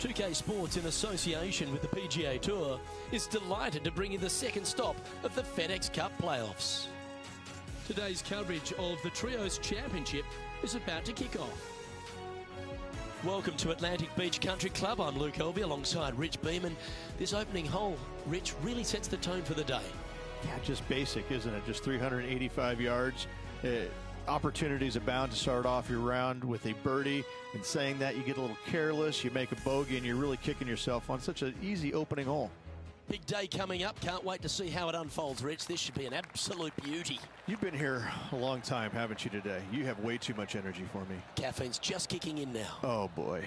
2K Sports, in association with the PGA Tour, is delighted to bring you the second stop of the FedEx Cup playoffs. Today's coverage of the Trios Championship is about to kick off. Welcome to Atlantic Beach Country Club. I'm Luke Elvey alongside Rich Beeman. This opening hole, Rich, really sets the tone for the day. Yeah, just basic, isn't it? Just 385 yards. Opportunities abound to start off your round with a birdie. And saying that, you get a little careless, you make a bogey, and you're really kicking yourself on such an easy opening hole. Big day coming up. Can't wait to see how it unfolds, Rich. This should be an absolute beauty. You've been here a long time, haven't you, today? You have way too much energy for me. Caffeine's just kicking in now. Oh, boy.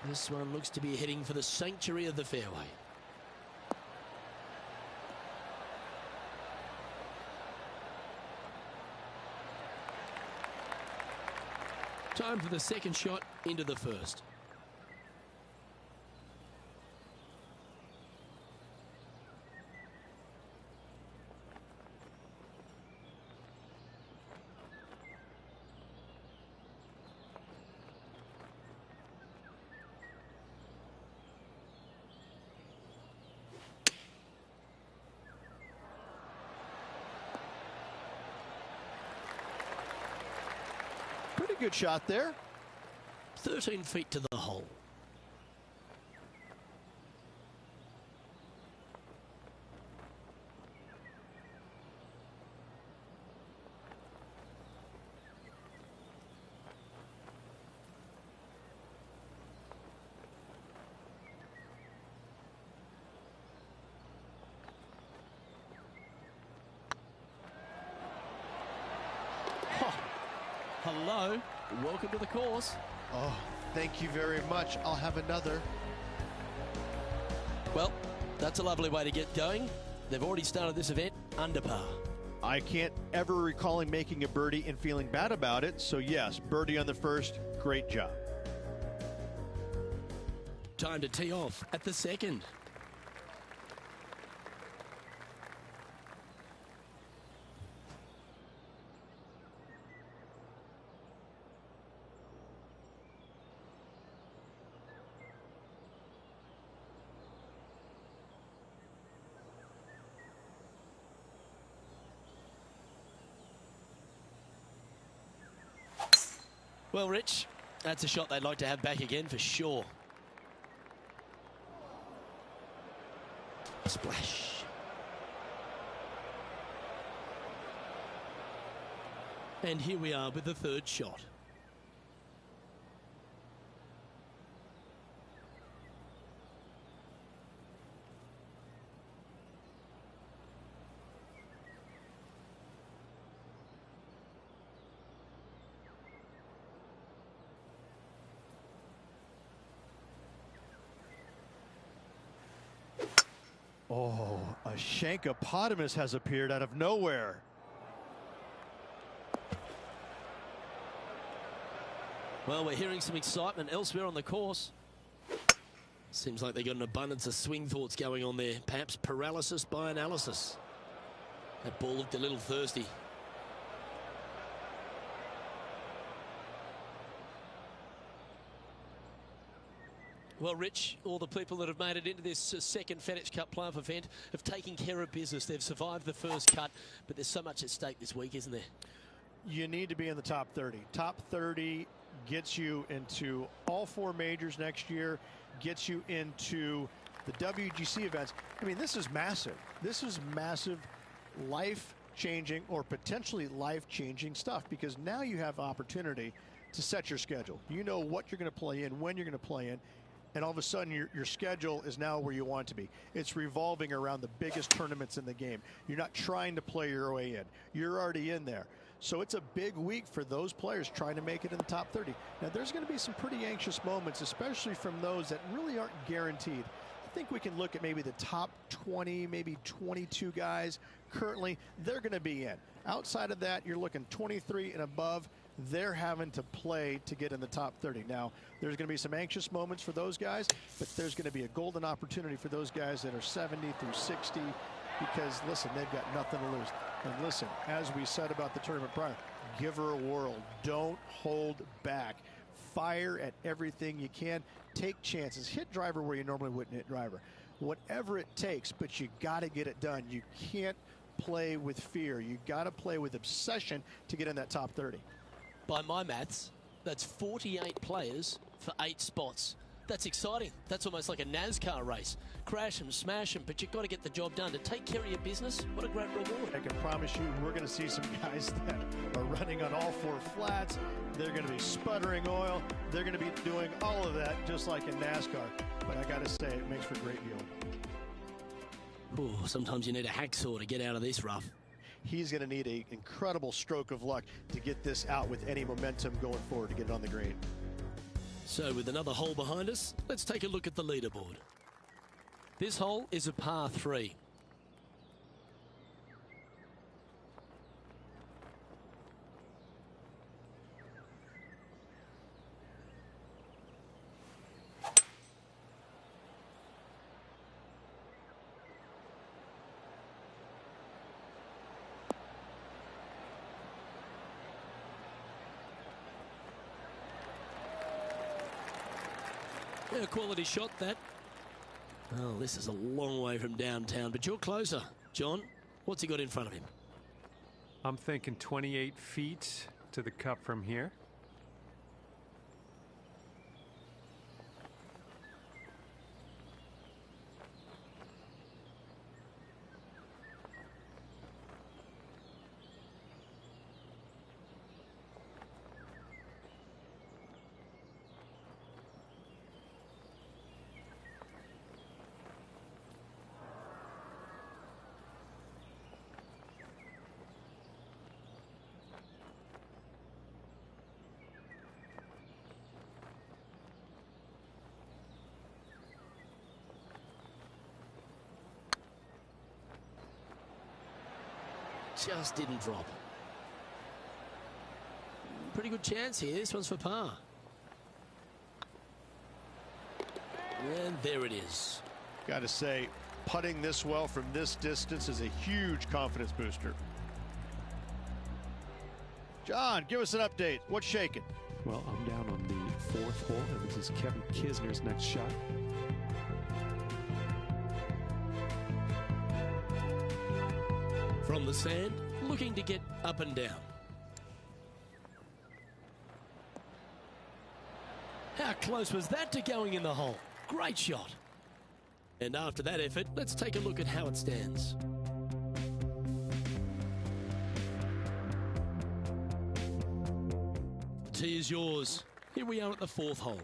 This one looks to be heading for the sanctuary of the fairway. Time for the second shot into the first. Pretty good shot there. 13 feet to the hole. Hello, welcome to the course. Oh, thank you very much. I'll have another. Well, that's a lovely way to get going. They've already started this event under par. I can't ever recall him making a birdie and feeling bad about it. So, yes, birdie on the first. Great job. Time to tee off at the second. Well, Rich, that's a shot they'd like to have back again for sure. Splash. And here we are with the third shot. Oh, a Shankopotamus has appeared out of nowhere. Well, we're hearing some excitement elsewhere on the course. Seems like they've got an abundance of swing thoughts going on there. Perhaps paralysis by analysis. That ball looked a little thirsty. Well, Rich, all the people that have made it into this second FedEx Cup playoff event have taken care of business. They've survived the first cut, but there's so much at stake this week, isn't there? You need to be in the top 30. Top 30 gets you into all four majors next year, gets you into the WGC events. I mean, this is massive. This is massive, life-changing or potentially life-changing stuff, because now you have opportunity to set your schedule. You know what you're going to play in, when you're going to play in, and all of a sudden your schedule is now where you want it to be. It's revolving around the biggest tournaments in the game. You're not trying to play your way in. You're already in there. So it's a big week for those players trying to make it in the top 30. Now, there's going to be some pretty anxious moments, especially from those that really aren't guaranteed. think we can look at maybe the top 20, maybe 22 guys currently. They're going to be in. Outside of that, you're looking 23 and above. They're having to play to get in the top 30. Now, there's going to be some anxious moments for those guys, but there's going to be a golden opportunity for those guys that are 70 through 60 because, listen, they've got nothing to lose. And listen, as we said about the tournament prior, give her a whirl. Don't hold back. Fire at everything you can. Take chances. Hit driver where you normally wouldn't hit driver. Whatever it takes, but you got to get it done. You can't play with fear. You got to play with obsession to get in that top 30. By my maths, that's 48 players for 8 spots. That's exciting. That's almost like a NASCAR race. Crash them, smash them, but you've got to get the job done. To take care of your business, what a great reward. I can promise you we're going to see some guys that are running on all 4 flats. They're going to be sputtering oil. They're going to be doing all of that just like in NASCAR. But I got to say, it makes for great viewing. Ooh, sometimes you need a hacksaw to get out of this rough. He's going to need an incredible stroke of luck to get this out with any momentum going forward to get it on the green. So with another hole behind us, let's take a look at the leaderboard. This hole is a par 3. A quality shot, that. Oh, this is a long way from downtown, but you're closer. John, what's he got in front of him? I'm thinking 28 feet to the cup from here. Just didn't drop. Pretty good chance here. This one's for par. And there it is. Got to say, putting this well from this distance is a huge confidence booster. John, give us an update. What's shaking? Well, I'm down on the 4th hole, and this is Kevin Kisner's next shot. From the sand, looking to get up and down. How close was that to going in the hole? Great shot. And after that effort, let's take a look at how it stands. The tee is yours. Here we are at the 4th hole.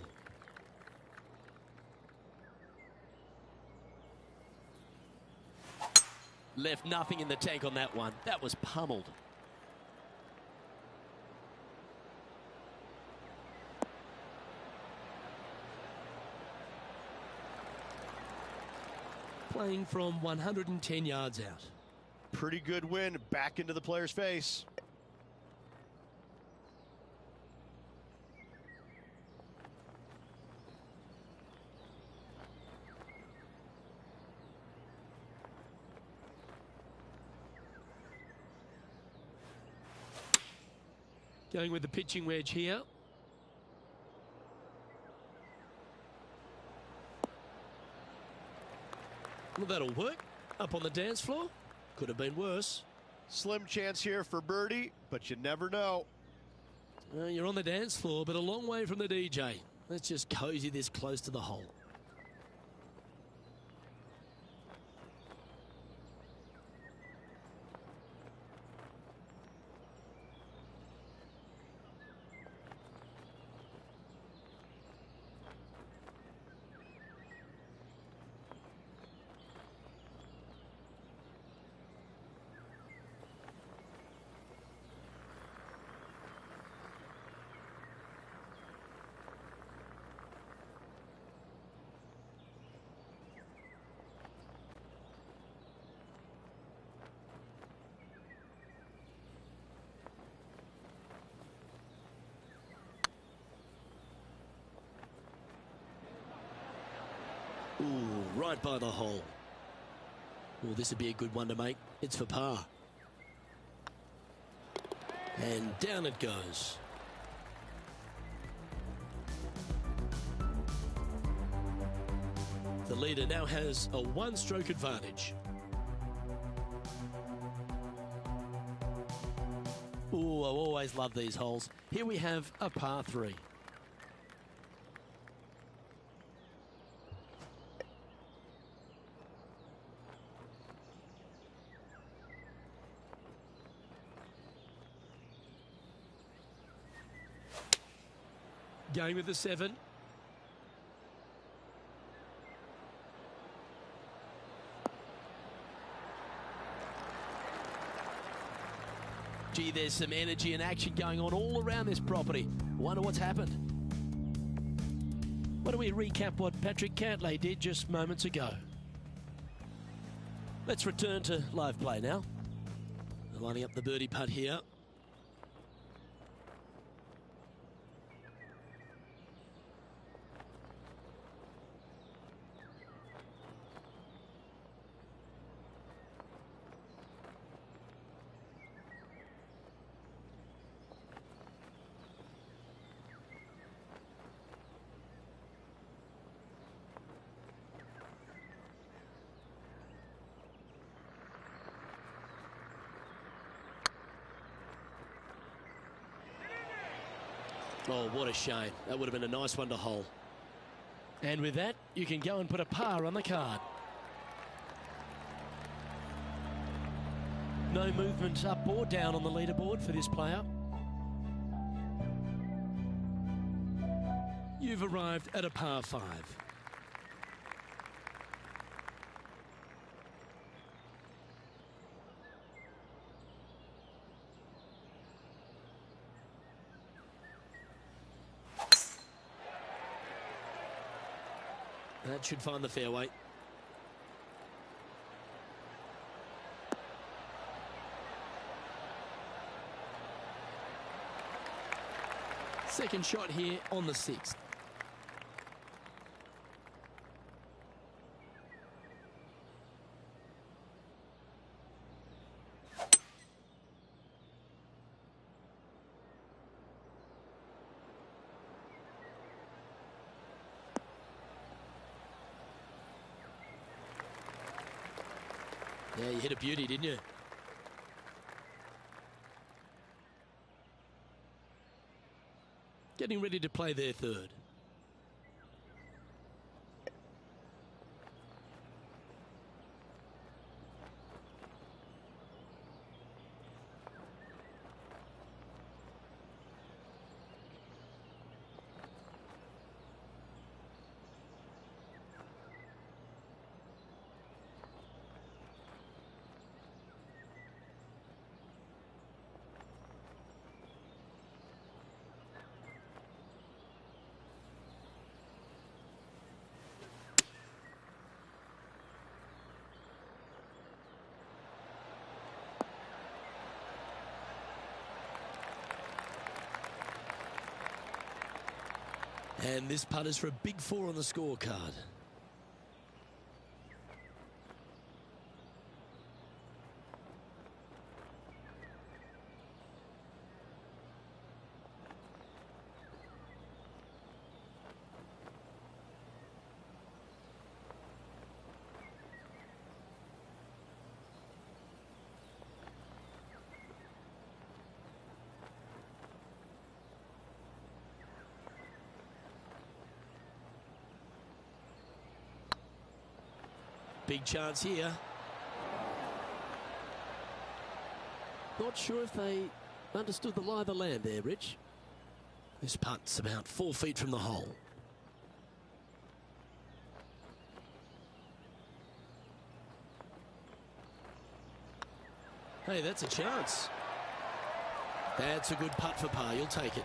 Left nothing in the tank on that one. That was pummeled. Playing from 110 yards out. Pretty good win back into the player's face. Going with the pitching wedge here. Well, that'll work. Up on the dance floor. Could have been worse. Slim chance here for birdie, but you never know. You're on the dance floor, but a long way from the DJ. Let's just cozy this close to the hole. right by the hole. Well, this would be a good one to make. It's for par. And down it goes. The leader now has a one-stroke advantage. Ooh, I always love these holes. Here we have a par 3. Going with the 7. Gee, there's some energy and action going on all around this property. Wonder what's happened. Why don't we recap what Patrick Cantlay did just moments ago? Let's return to live play now. Lining up the birdie putt here. Oh, what a shame. That would have been a nice one to hole. And with that, you can go and put a par on the card. No movement up or down on the leaderboard for this player. You've arrived at a par 5. That should find the fairway. Second shot here on the 6th. Yeah, you hit a beauty, didn't you? Getting ready to play their third. And this putt is for a big 4 on the scorecard. Big chance here. Not sure if they understood the lie of the land there, Rich. This putt's about 4 feet from the hole. Hey, that's a chance. That's a good putt for par. You'll take it.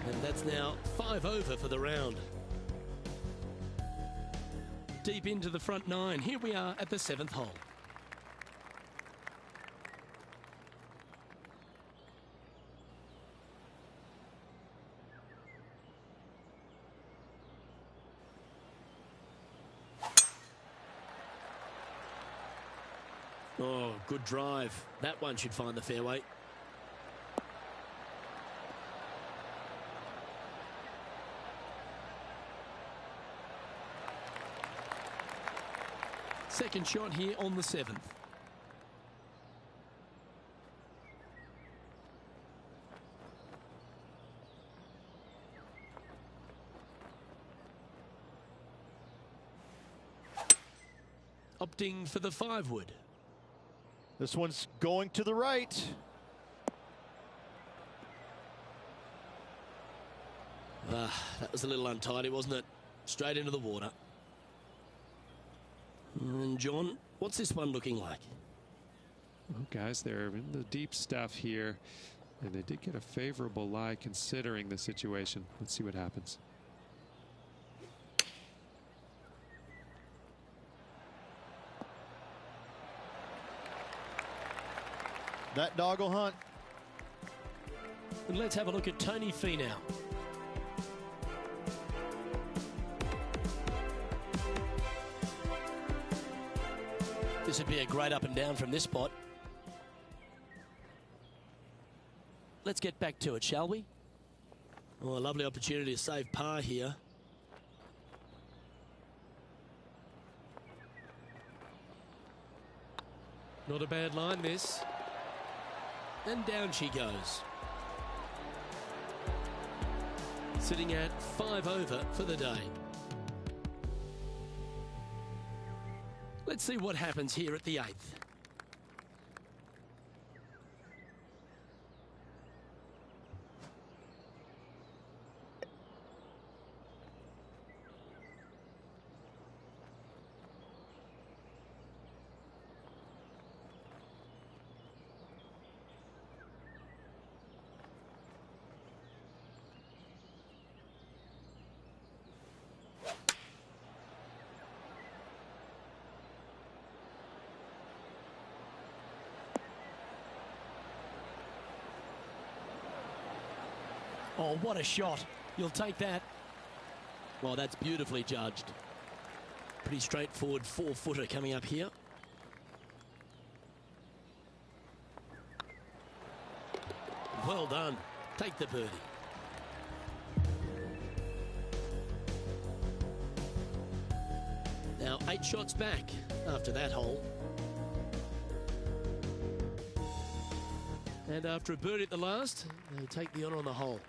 And that's now 5 over for the round. Deep into the front 9. Here we are at the 7th hole. Oh, good drive. That one should find the fairway. Second shot here on the 7th. Opting for the 5-wood. This one's going to the right. That was a little untidy, wasn't it? Straight into the water. And John, what's this one looking like? Well, guys, they're in the deep stuff here, and they did get a favorable lie considering the situation. Let's see what happens. That dog will hunt. And let's have a look at Tony Finau. This would be a great up and down from this spot. Let's get back to it, shall we? Oh, a lovely opportunity to save par here. Not a bad line, this. And down she goes. Sitting at 5 over for the day. Let's see what happens here at the 8th. Oh, what a shot. You'll take that. Well, that's beautifully judged. Pretty straightforward 4-footer coming up here. Well done. Take the birdie. Now 8 shots back after that hole. And after a birdie at the last, they'll take the honour on the hole.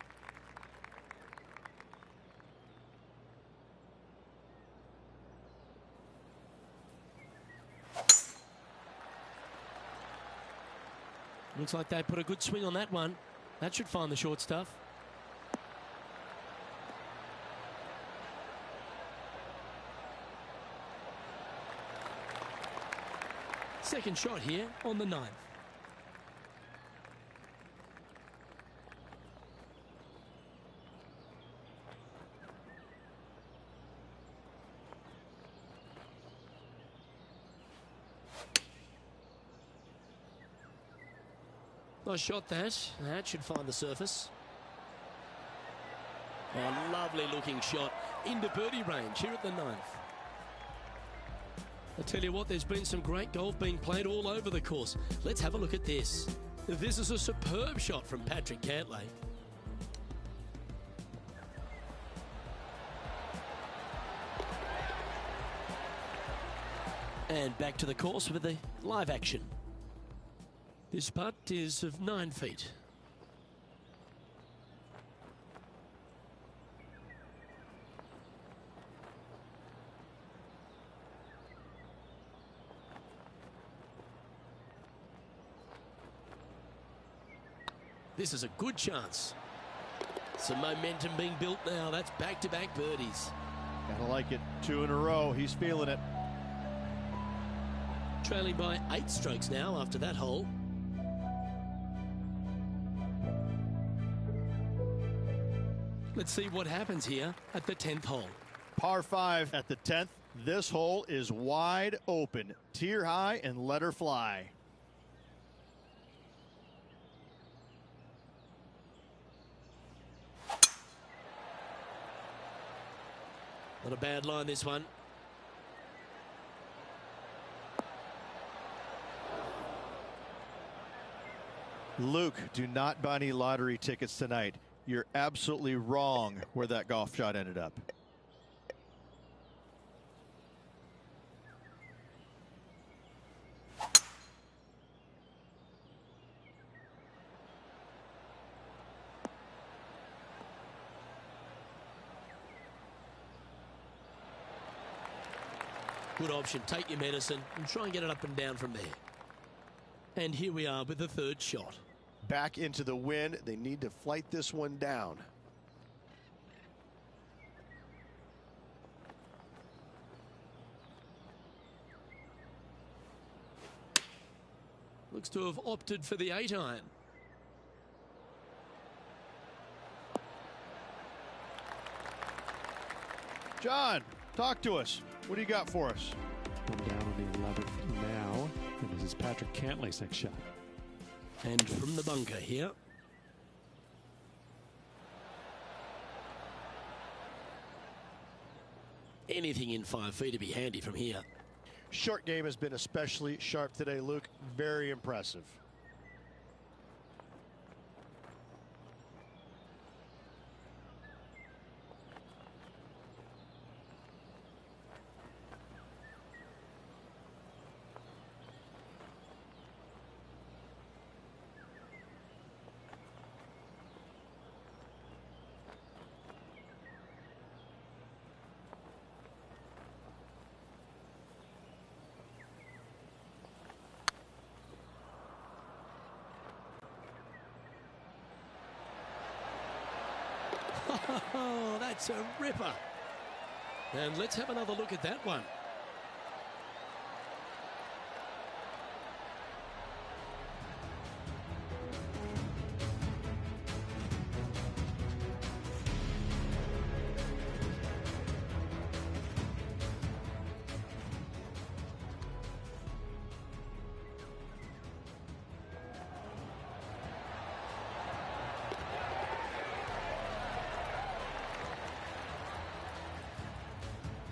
Looks like they put a good swing on that one. That should find the short stuff. Second shot here on the 9th. Nice shot that. That should find the surface. Oh, lovely looking shot into birdie range here at the 9th. I tell you what, there's been some great golf being played all over the course. Let's have a look at this. This is a superb shot from Patrick Cantlay. And back to the course with the live action. This putt is of 9 feet. This is a good chance. Some momentum being built now. That's back-to-back birdies. Gotta like it. 2 in a row. He's feeling it. Trailing by 8 strokes now after that hole. Let's see what happens here at the 10th hole. Par 5 at the 10th. This hole is wide open. Tier high and let her fly. Not a bad line, this one. Luke, do not buy any lottery tickets tonight. You're absolutely wrong where that golf shot ended up. Good option. Take your medicine and try and get it up and down from there. And here we are with the third shot. Back into the wind. They need to flight this one down. Looks to have opted for the 8-iron. John, talk to us. What do you got for us? I'm down on the 11th now, and this is Patrick Cantlay's next shot. And from the bunker here. Anything in 5 feet to be handy from here. Short game has been especially sharp today, Luke. Very impressive. Oh, that's a ripper. And let's have another look at that one.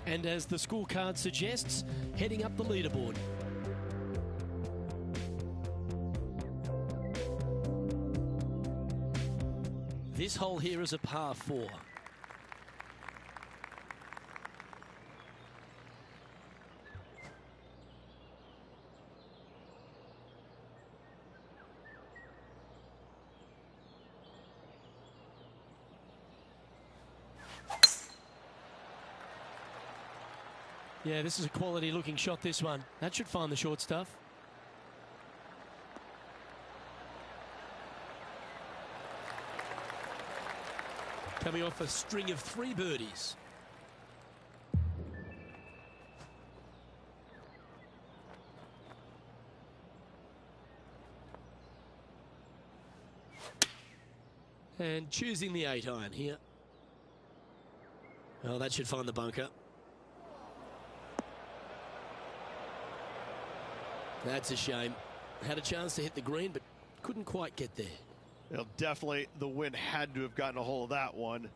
And as the scorecard suggests, heading up the leaderboard. This hole here is a par 4. Yeah, this is a quality looking shot, this one. That should find the short stuff. Coming off a string of 3 birdies. And choosing the 8-iron here. Well, that should find the bunker. That's a shame. Had a chance to hit the green, but couldn't quite get there. Well, definitely the wind had to have gotten a hold of that one.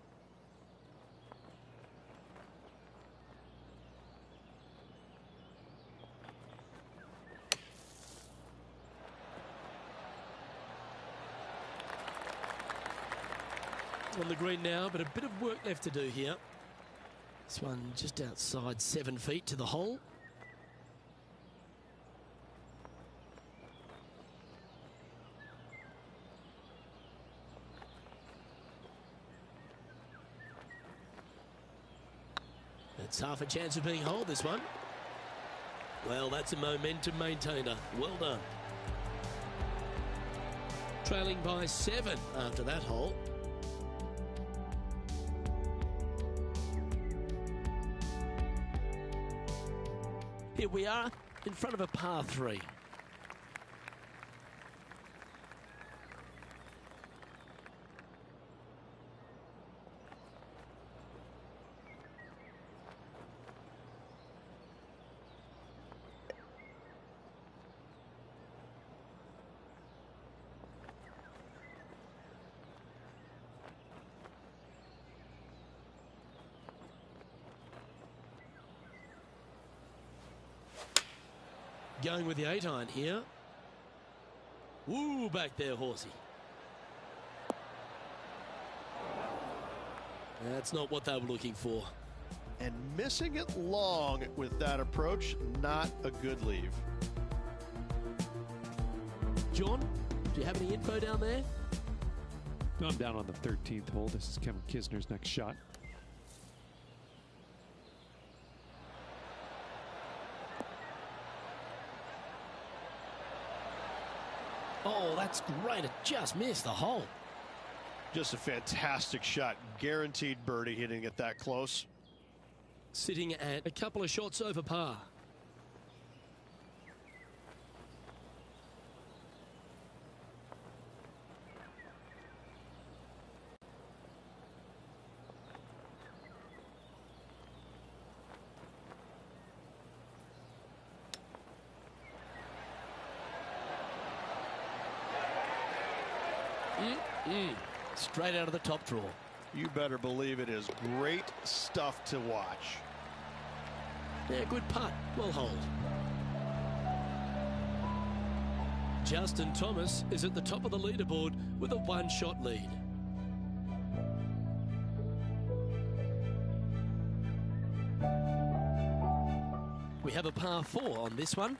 On the green now, but a bit of work left to do here. This one just outside 7 feet to the hole. It's half a chance of being holed, this one. Well, that's a momentum maintainer. Well done. Trailing by 7 after that hole. Here we are in front of a par 3. Going with the 8-iron here. Woo, back there, Horsey. That's not what they were looking for. And missing it long with that approach, not a good leave. John, do you have any info down there? I'm down on the 13th hole. This is Kevin Kisner's next shot. Oh, that's great. It just missed the hole. Just a fantastic shot. Guaranteed birdie hitting it that close. Sitting at a couple of shots over par. Straight out of the top drawer. You better believe it is great stuff to watch. Yeah, good putt. Well hold. Justin Thomas is at the top of the leaderboard with a one-shot lead. We have a par 4 on this one.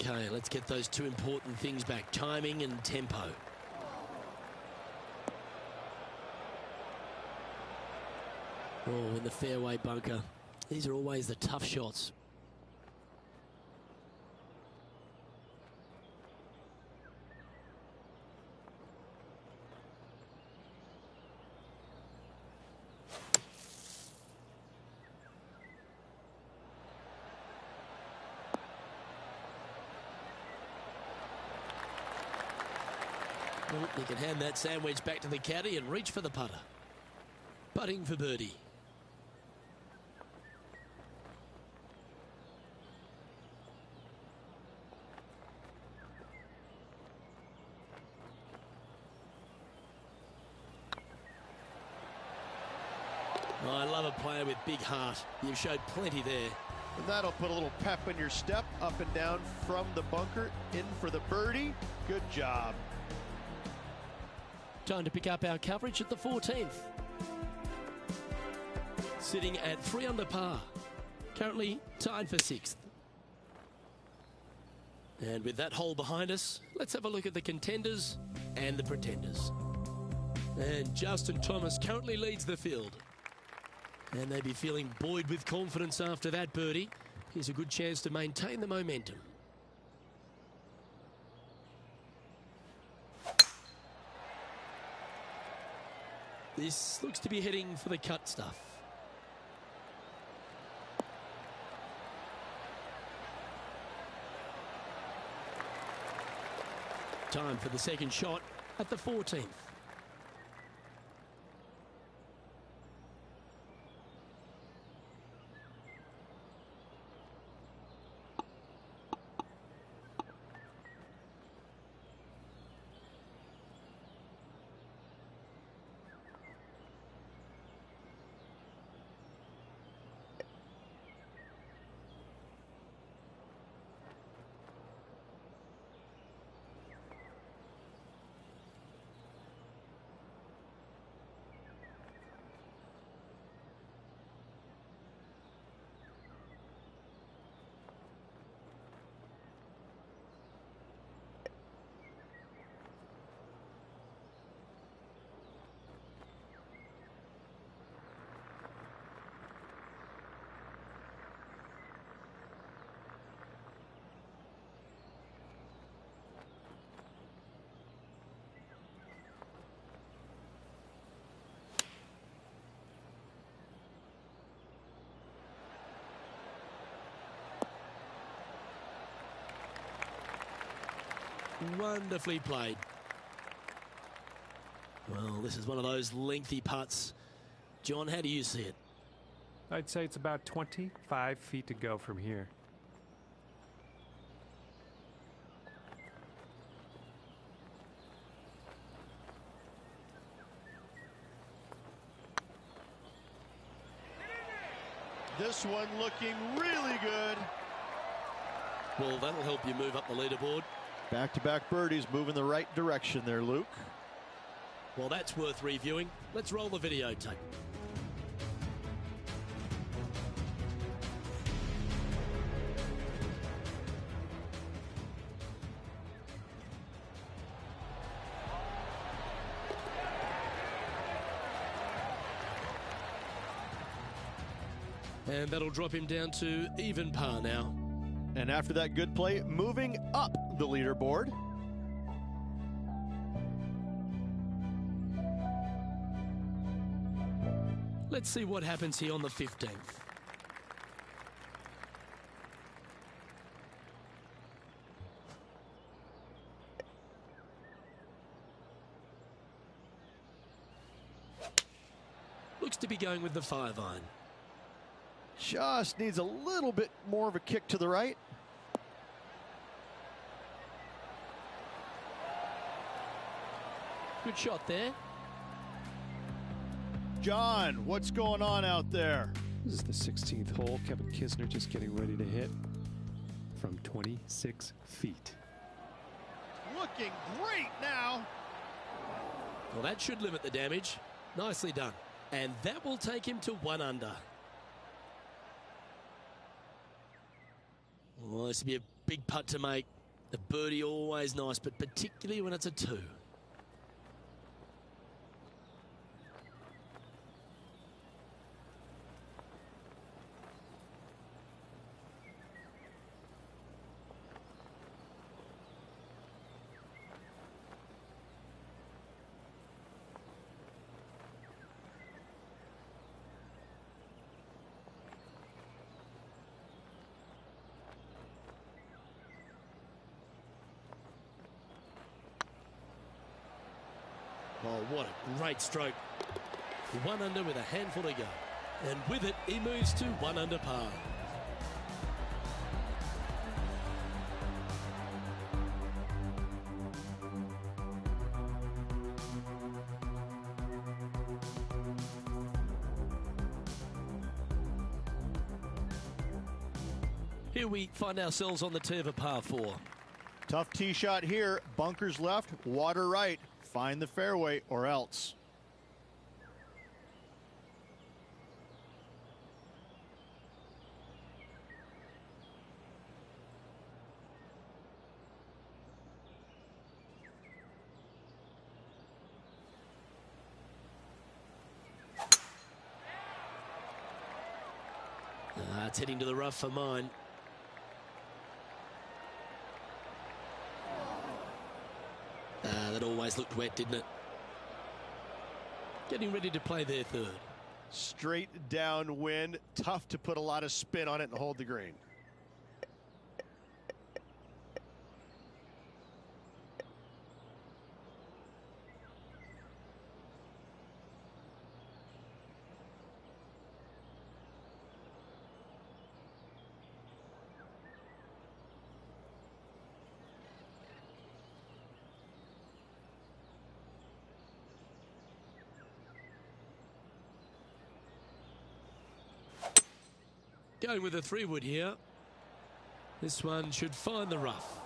Okay, let's get those two important things back, timing and tempo. Oh, in the fairway bunker. These are always the tough shots. Well, he can hand that sandwich back to the caddy and reach for the putter. Putting for birdie. Oh, I love a player with big heart. You've showed plenty there. And that'll put a little pep in your step, up and down from the bunker, in for the birdie. Good job. Time to pick up our coverage at the 14th. Sitting at 3 under par. Currently tied for 6th. And with that hole behind us, let's have a look at the contenders and the pretenders. And Justin Thomas currently leads the field. And they'd be feeling buoyed with confidence after that birdie. Here's a good chance to maintain the momentum. This looks to be heading for the cut stuff. Time for the second shot at the 14th. Wonderfully played. Well, this is one of those lengthy putts. John, how do you see it? I'd say it's about 25 feet to go from here. This one looking really good. Well, that'll help you move up the leaderboard. Back-to-back birdies, moving the right direction there, Luke. Well, that's worth reviewing. Let's roll the videotape. And that'll drop him down to even par now. And after that good play, moving up the leaderboard. Let's see what happens here on the 15th. Looks to be going with the 5-iron. Just needs a little bit more of a kick to the right. Good shot there. John, what's going on out there? This is the 16th hole. Kevin Kisner just getting ready to hit from 26 feet. Looking great now. Well, that should limit the damage. Nicely done. And that will take him to 1 under. Well, this will be a big putt to make. A birdie always nice, but particularly when it's a 2. Oh, what a great stroke. 1 under with a handful to go. And with it, he moves to 1 under par. Here we find ourselves on the tee of a par 4. Tough tee shot here. Bunkers left, water right. Find the fairway or else. It's heading to the rough for mine. That always looked wet, didn't it? Getting ready to play their 3rd. Straight downwind. Tough to put a lot of spin on it and hold the green. Going with a 3-wood here. This one should find the rough.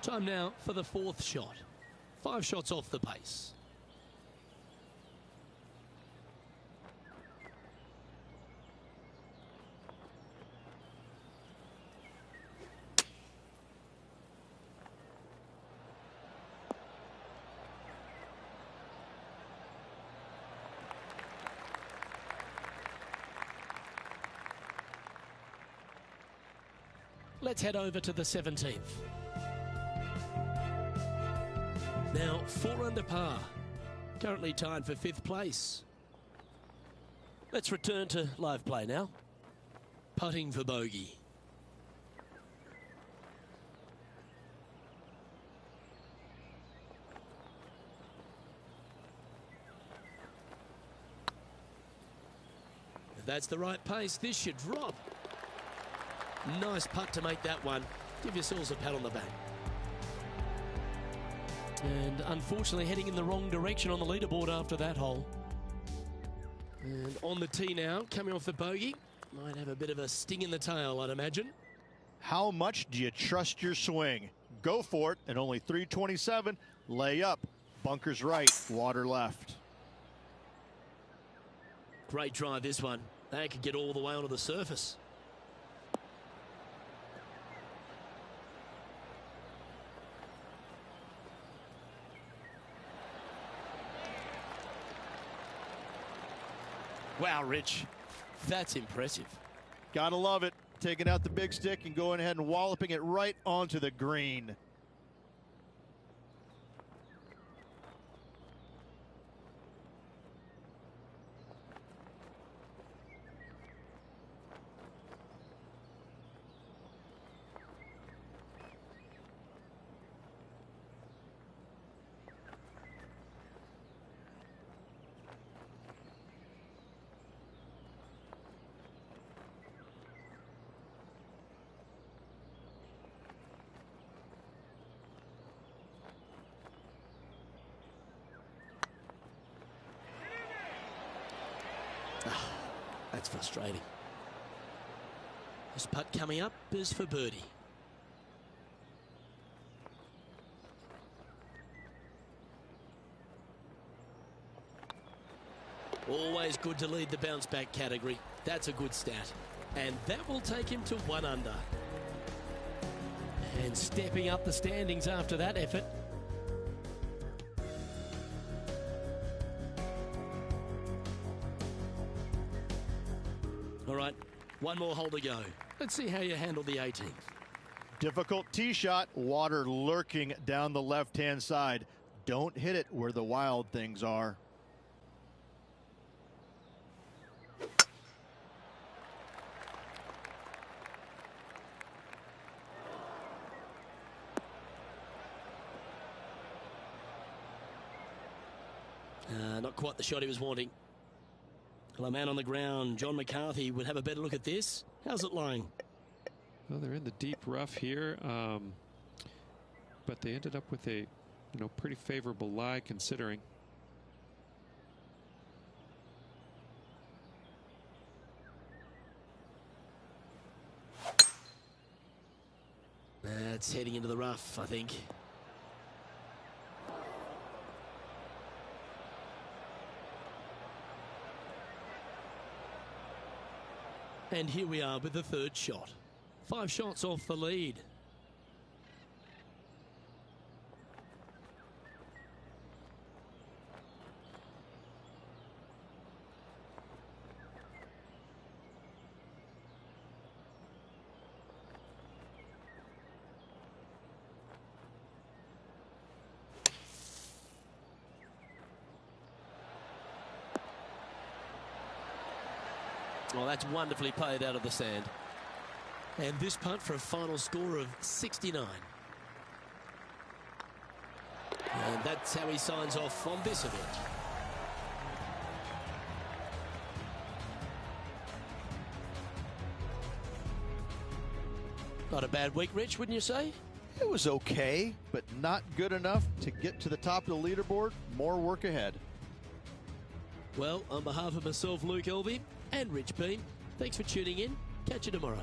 Time now for the 4th shot. 5 shots off the pace. Let's head over to the 17th. Now 4 under par. Currently tied for 5th place. Let's return to live play now. Putting for bogey. That's the right pace. This should drop. Nice putt to make that one. Give yourselves a pat on the back. And unfortunately heading in the wrong direction on the leaderboard after that hole. And on the tee now, coming off the bogey. Might have a bit of a sting in the tail, I'd imagine. How much do you trust your swing? Go for it, and only 327. Lay up. Bunkers right, water left. Great drive, this one. They could get all the way onto the surface. Wow, Rich. That's impressive. Gotta love it. Taking out the big stick and going ahead and walloping it right onto the green. That's frustrating. This putt coming up is for birdie. Always good to lead the bounce back category. That's a good stat. And that will take him to 1 under. And stepping up the standings after that effort. All right, one more hole to go. Let's see how you handle the 18th. Difficult tee shot, water lurking down the left-hand side. Don't hit it where the wild things are. Not quite the shot he was wanting. Well, a man on the ground, John McCarthy, would have a better look at this. How's it lying? Well, they're in the deep rough here, but they ended up with a, pretty favorable lie considering. That's heading into the rough, I think. And here we are with the third shot. 5 shots off the lead. Well, that's wonderfully played out of the sand. And this putt for a final score of 69. And that's how he signs off on this event. Not a bad week, Rich, wouldn't you say? It was okay, but not good enough to get to the top of the leaderboard. More work ahead. Well, on behalf of myself, Luke Elvey, and Rich Beem, thanks for tuning in. Catch you tomorrow.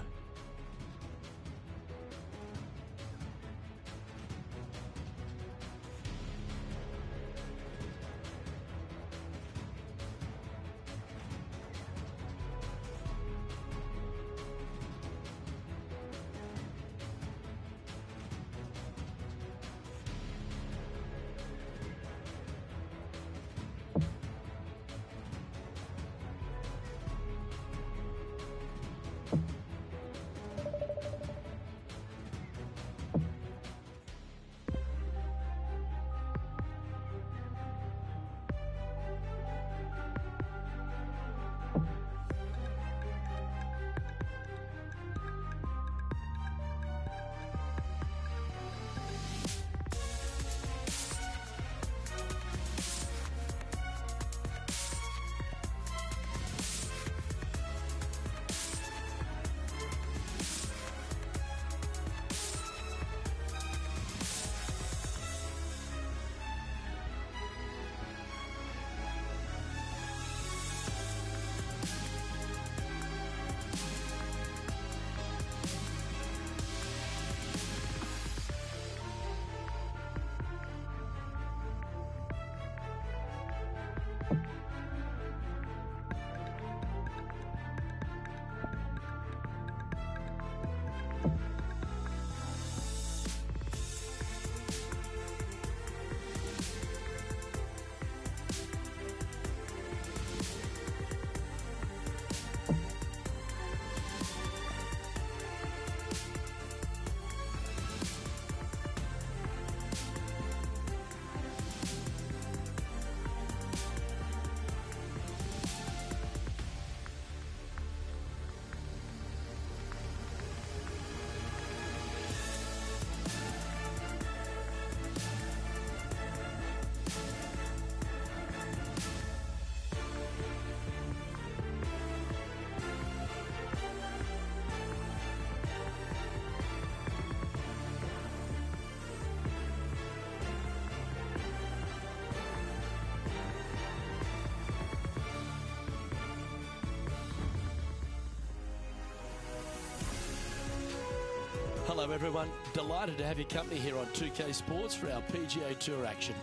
Hello everyone, delighted to have your company here on 2K Sports for our PGA Tour action.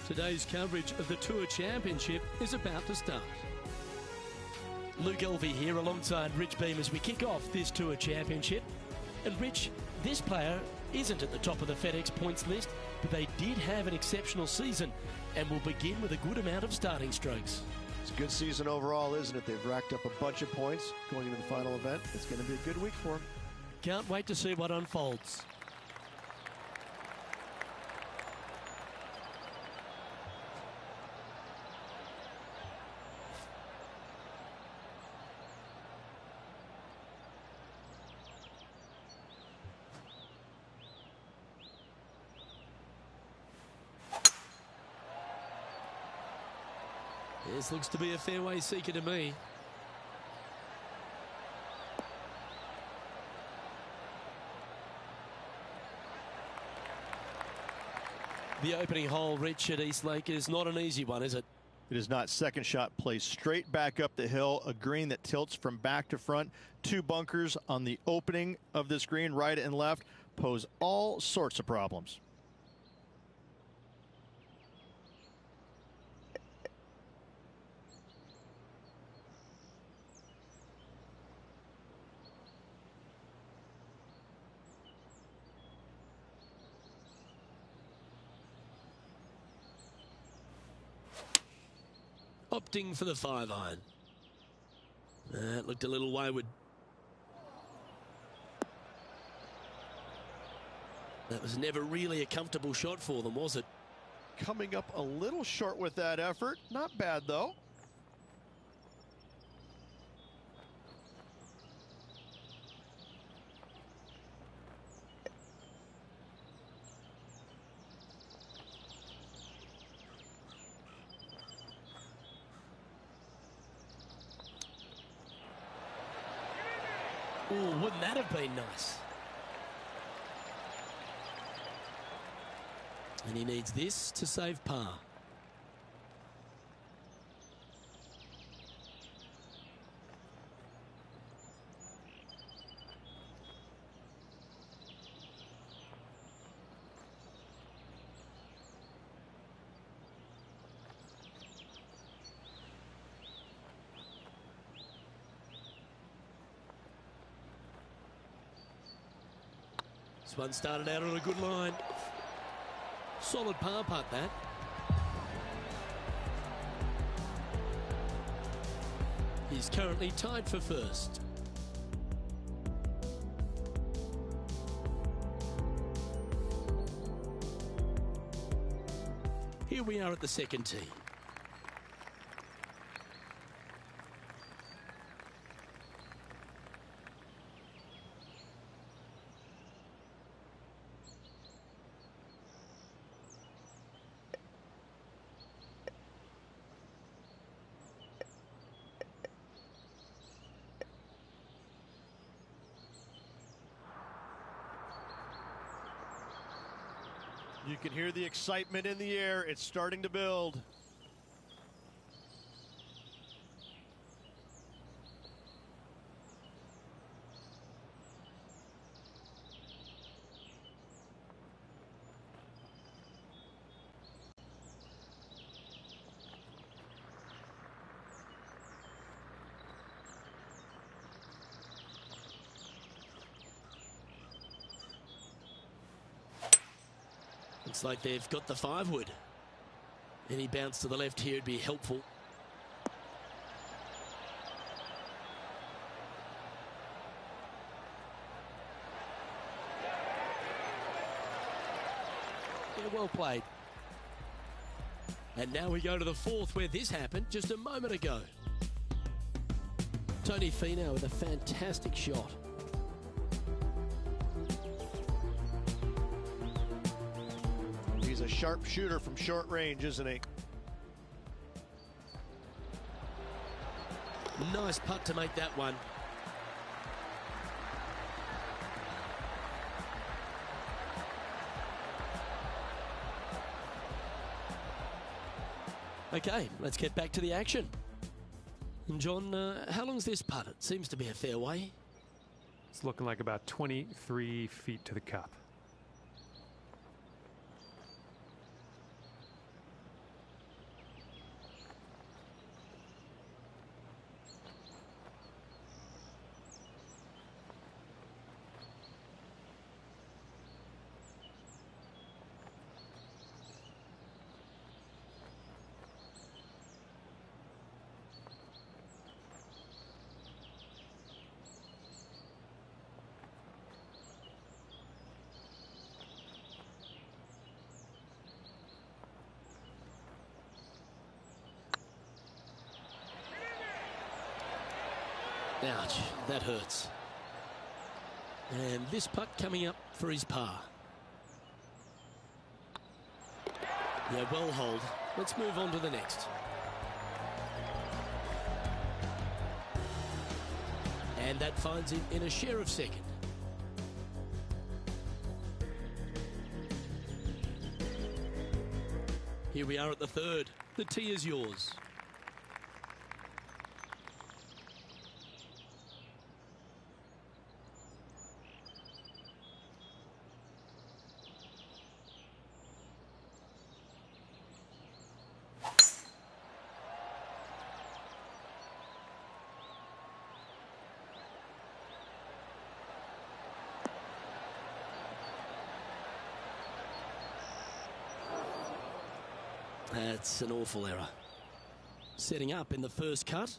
Today's coverage of the Tour Championship is about to start. Luke Elvey here alongside Rich Beem as we kick off this Tour Championship. And Rich, this player isn't at the top of the FedEx points list, but they did have an exceptional season and will begin with a good amount of starting strokes. It's a good season overall, isn't it? They've racked up a bunch of points going into the final event. It's going to be a good week for them. Can't wait to see what unfolds. This looks to be a fairway seeker to me. The opening hole, Rich, at East Lake is not an easy one, is it? It is not. Second shot plays straight back up the hill, a green that tilts from back to front. Two bunkers on the opening of this green, right and left, pose all sorts of problems. Opting for the 5-iron. That looked a little wayward. That was never really a comfortable shot for them, was it? Coming up a little short with that effort. Not bad, though. Oh, wouldn't that have been nice? And he needs this to save par. This one started out on a good line. Solid par putt, that. He's currently tied for first. Here we are at the second tee. You can hear the excitement in the air. It's starting to build. Looks like they've got the 5-wood. Any bounce to the left here would be helpful. Yeah, well played. And now we go to the 4th, where this happened just a moment ago. Tony Finau with a fantastic shot. He's a sharp shooter from short range, isn't he? Nice putt to make that one. Okay, let's get back to the action. And John, how long's this putt? It seems to be a fair way. It's looking like about 23 feet to the cup. Ouch, that hurts. And this putt coming up for his par. Yeah, well hold. Let's move on to the next. And that finds him in a share of second. Here we are at the 3rd. The tee is yours. That's an awful error. Setting up in the first cut.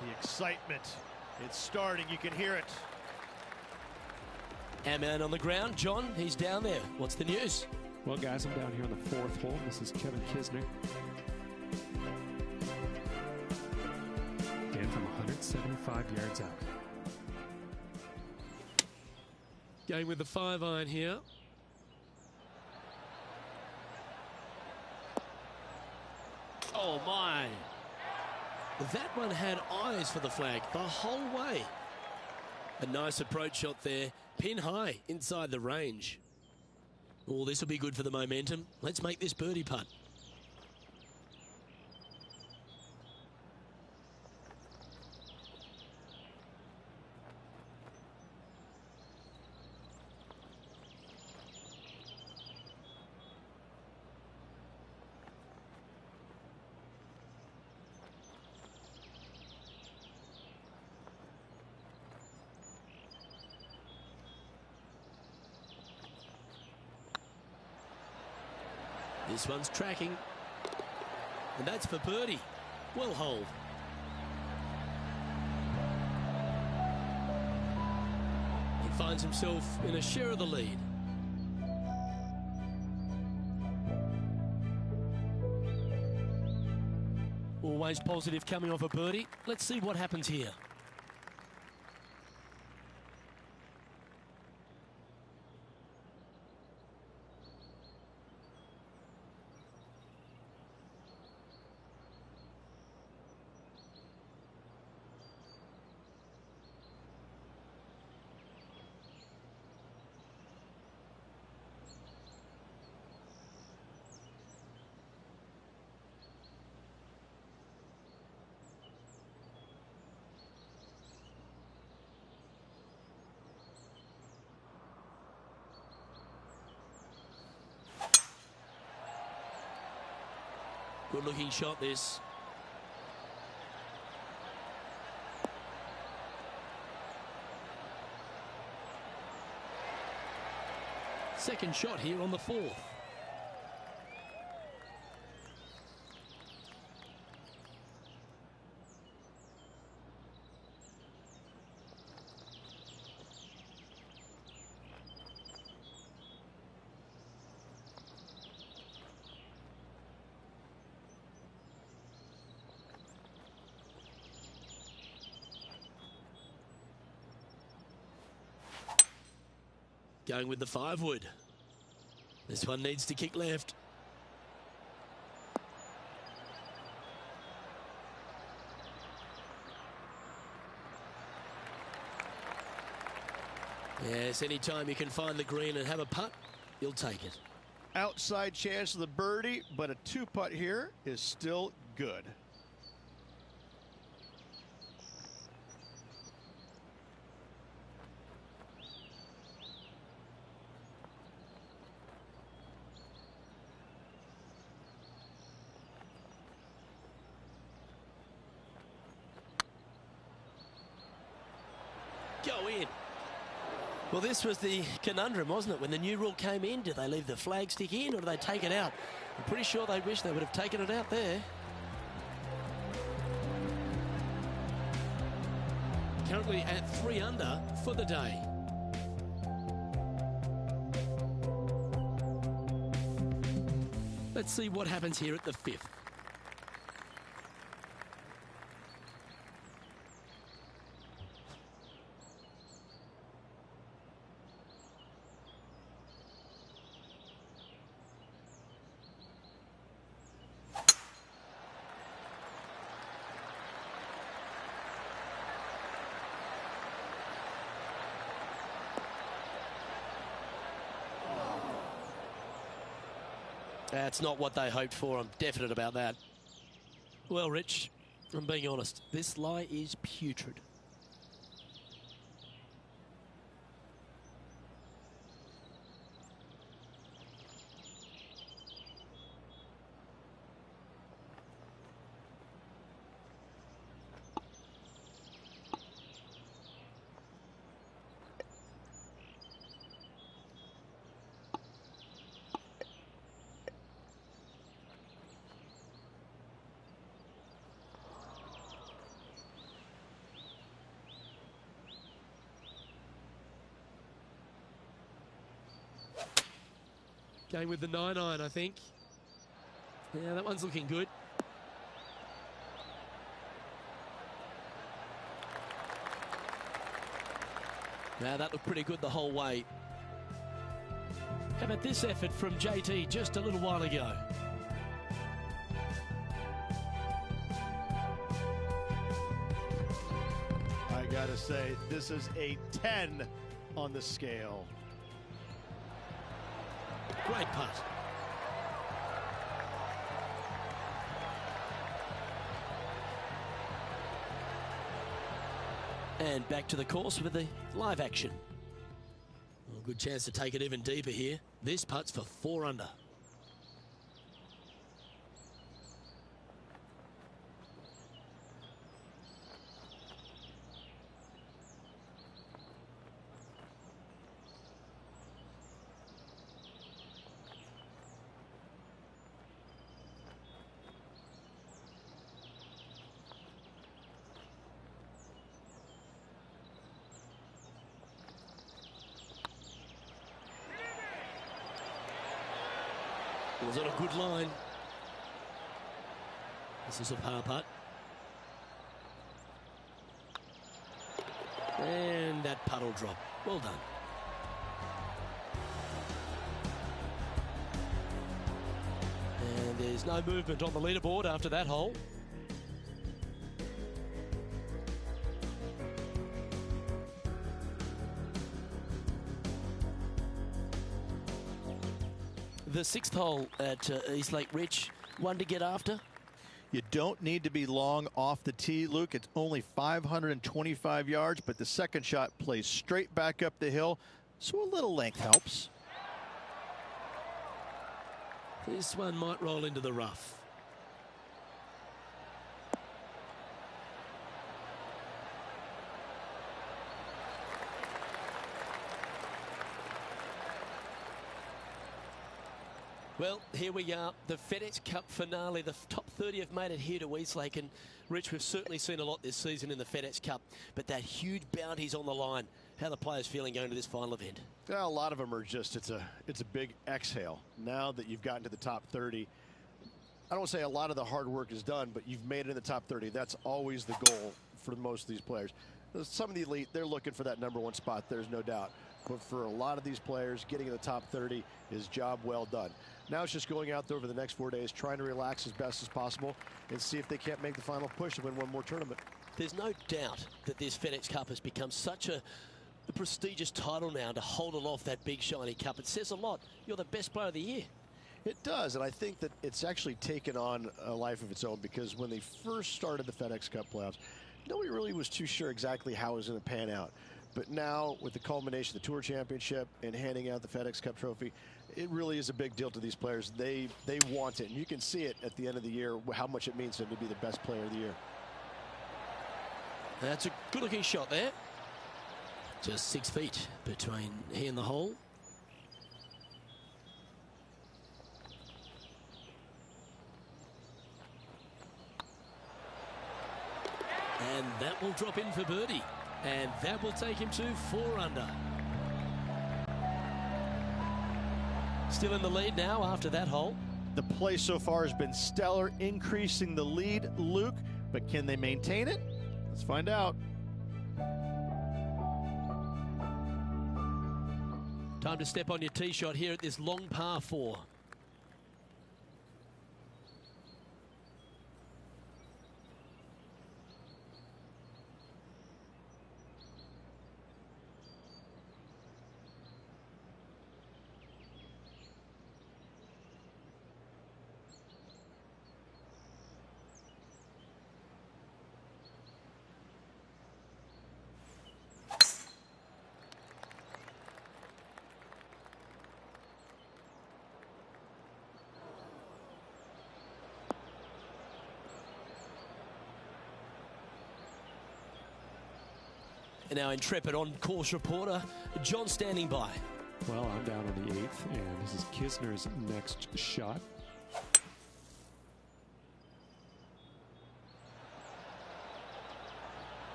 The excitement. It's starting. You can hear it. Hammond on the ground. John, he's down there. What's the news? Well, guys, I'm down here on the 4th hole. This is Kevin Kisner. And from 175 yards out. Going with the 5-iron here. Oh, my. That one had eyes for the flag the whole way. A nice approach shot there. Pin high inside the range. Oh, this will be good for the momentum. Let's make this birdie putt. This one's tracking. And that's for birdie. Well hold. He finds himself in a share of the lead. Always positive coming off a birdie. Let's see what happens here. Good looking shot this. Second shot here on the fourth. Going with the 5-wood. This one needs to kick left. Yes, anytime you can find the green and have a putt, you'll take it. Outside chance of the birdie, but a 2-putt here is still good. Go in. Well, this was the conundrum, wasn't it? When the new rule came in, did they leave the flag stick in or do they take it out? I'm pretty sure they wish they would have taken it out there. Currently at 3 under for the day. Let's see what happens here at the 5th. That's not what they hoped for. I'm definite about that. Well, Rich, I'm being honest. This lie is putrid. Going with the 9-iron, I think. Yeah, that one's looking good. Now that looked pretty good the whole way. How about this effort from JT just a little while ago? I gotta say, this is a 10 on the scale. Great putt. And back to the course with the live action. Well, good chance to take it even deeper here. This putt's for 4 under. Was on a good line. This is a par putt. And that putt will drop. Well done. And there's no movement on the leaderboard after that hole. The 6th hole at East Lake Rich, one to get after. You don't need to be long off the tee, Luke. It's only 525 yards, but the second shot plays straight back up the hill, so a little length helps. This one might roll into the rough. Well, here we are, the FedEx Cup finale. The top 30 have made it here to Eastlake, and Rich, we've certainly seen a lot this season in the FedEx Cup, but that huge bounty's on the line. How are the players feeling going to this final event? Yeah, a lot of them are just, it's a big exhale. Now that you've gotten to the top 30, I don't want to say a lot of the hard work is done, but you've made it in the top 30. That's always the goal for most of these players. Some of the elite, they're looking for that #1 spot, there's no doubt. But for a lot of these players, getting in the top 30 is job well done. Now it's just going out there over the next 4 days, trying to relax as best as possible and see if they can't make the final push and win one more tournament. There's no doubt that this FedEx Cup has become such a prestigious title now to hold aloft that big shiny cup. It says a lot. You're the best player of the year. It does, and I think that it's actually taken on a life of its own, because when they first started the FedEx Cup playoffs, nobody really was too sure exactly how it was going to pan out. But now, with the culmination of the Tour Championship and handing out the FedEx Cup trophy, it really is a big deal to these players. They want it, and you can see it at the end of the year, how much it means to them to be the best player of the year. That's a good-looking shot there. Just 6 feet between he and the hole. And that will drop in for birdie. And that will take him to 4 under. Still in the lead now after that hole. The play so far has been stellar, increasing the lead, Luke, but can they maintain it? Let's find out. Time to step on your tee shot here at this long par 4. And our intrepid on-course reporter, John, standing by. Well, I'm down on the 8th, and this is Kisner's next shot.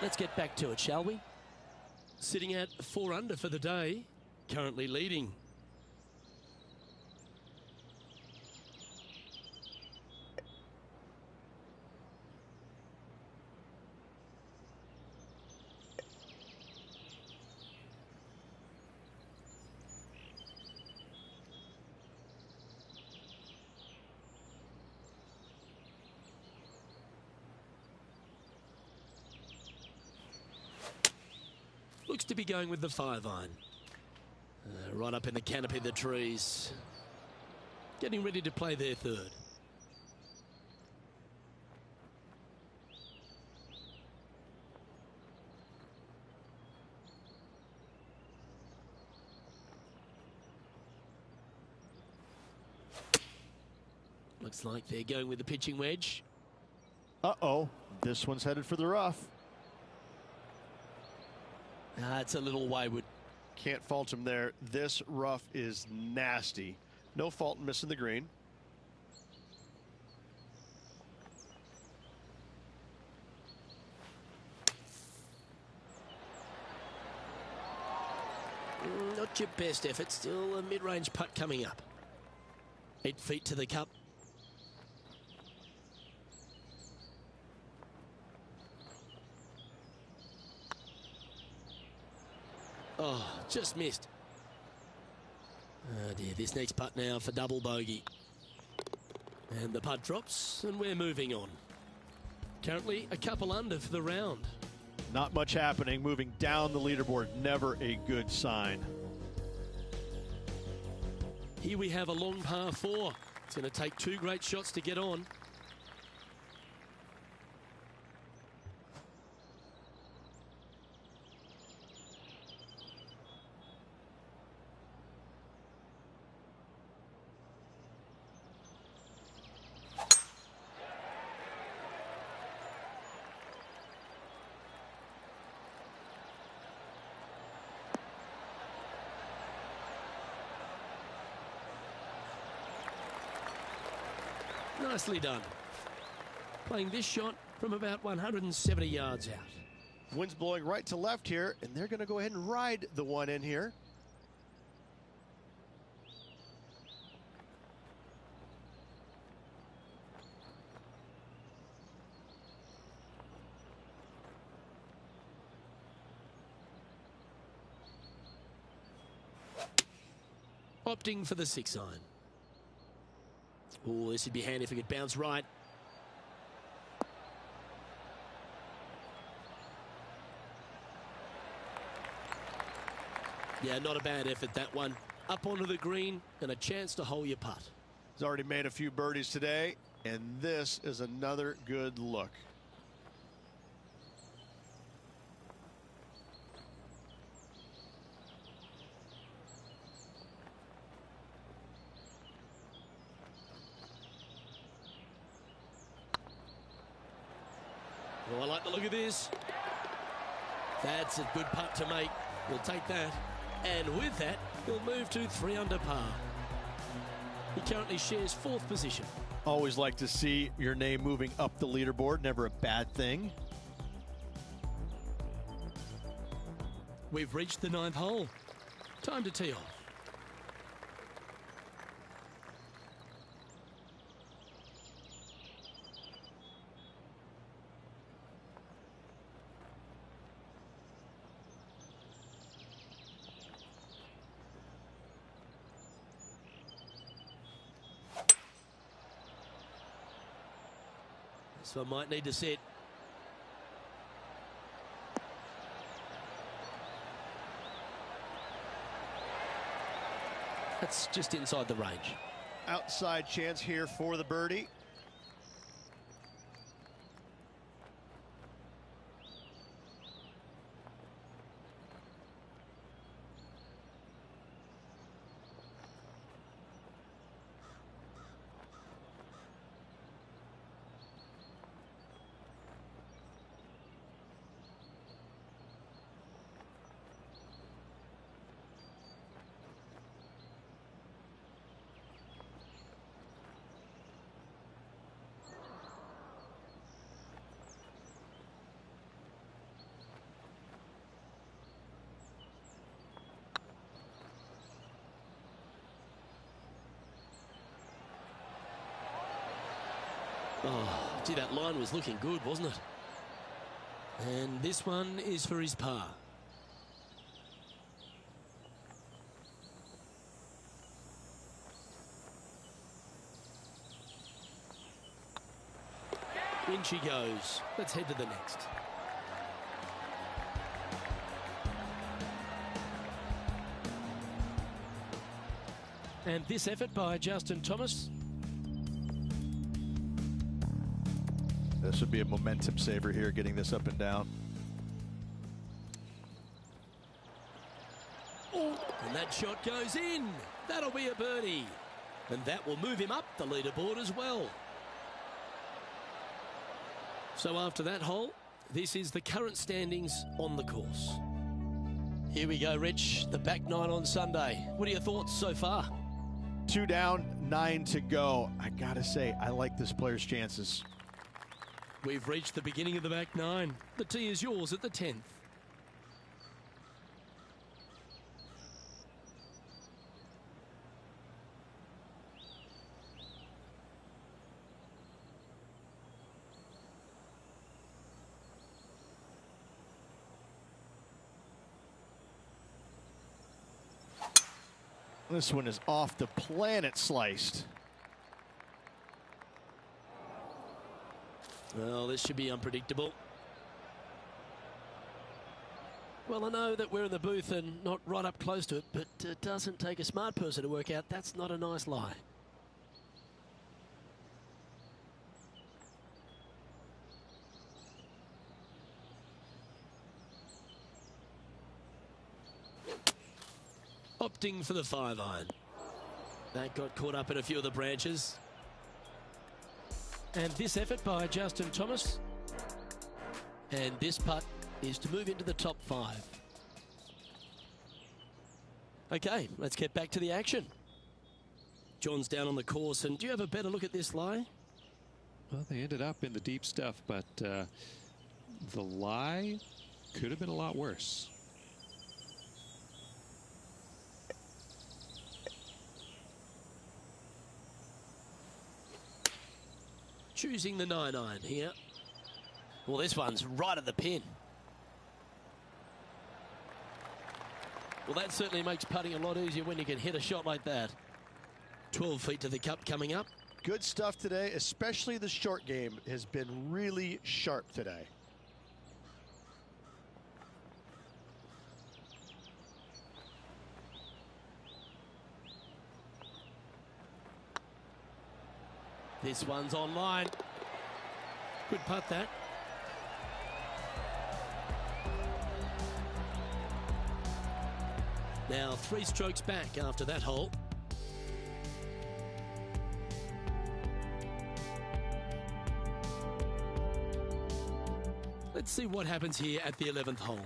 Let's get back to it, shall we? Sitting at 4 under for the day, currently leading. Looks to be going with the 5-iron. Right up in the canopy of the trees. Getting ready to play their 3rd. Looks like they're going with the pitching wedge. Uh-oh, this one's headed for the rough. It's a little wayward. Can't fault him there. This rough is nasty. No fault in missing the green. Not your best effort. Still a mid-range putt coming up. 8 feet to the cup. Oh, just missed. Oh dear, this next putt now for double bogey. And the putt drops, and we're moving on. Currently a couple under for the round. Not much happening, moving down the leaderboard, never a good sign. Here we have a long par 4. It's going to take 2 great shots to get on. Nicely done. Playing this shot from about 170 yards out. Wind's blowing right to left here, and they're going to go ahead and ride the one in here. Opting for the 6-iron. Oh, this would be handy if it could bounce right. Yeah, not a bad effort, that one. Up onto the green and a chance to hole your putt. He's already made a few birdies today, and this is another good look. Oh, I like the look of this. That's a good putt to make. We'll take that. And with that, he'll move to 3 under par. He currently shares 4th position. Always like to see your name moving up the leaderboard. Never a bad thing. We've reached the 9th hole. Time to tee off. So I might need to set. That's just inside the range. Outside chance here for the birdie. Oh, gee, that line was looking good, wasn't it? And this one is for his par. In she goes. Let's head to the next. And this effort by Justin Thomas. This would be a momentum saver here, getting this up and down. Oh, and that shot goes in. That'll be a birdie. And that will move him up the leaderboard as well. So after that hole, this is the current standings on the course. Here we go, Rich. The back 9 on Sunday. What are your thoughts so far? 2 down, 9 to go. I gotta say, I like this player's chances. We've reached the beginning of the back 9. The tee is yours at the 10th. This one is off the planet sliced. Well, this should be unpredictable. Well, I know that we're in the booth and not right up close to it, but it doesn't take a smart person to work out that's not a nice lie. Opting for the 5-iron. That got caught up in a few of the branches. And this effort by Justin Thomas. And this putt is to move into the top 5. Okay, let's get back to the action. John's down on the course, and do you have a better look at this lie? Well, they ended up in the deep stuff, but the lie could have been a lot worse. Choosing the 9-iron here. Well, this one's right at the pin. Well, that certainly makes putting a lot easier when you can hit a shot like that. 12 feet to the cup coming up. Good stuff today, especially the short game has been really sharp today. This one's online. Good putt, that. Now 3 strokes back after that hole. Let's see what happens here at the 11th hole.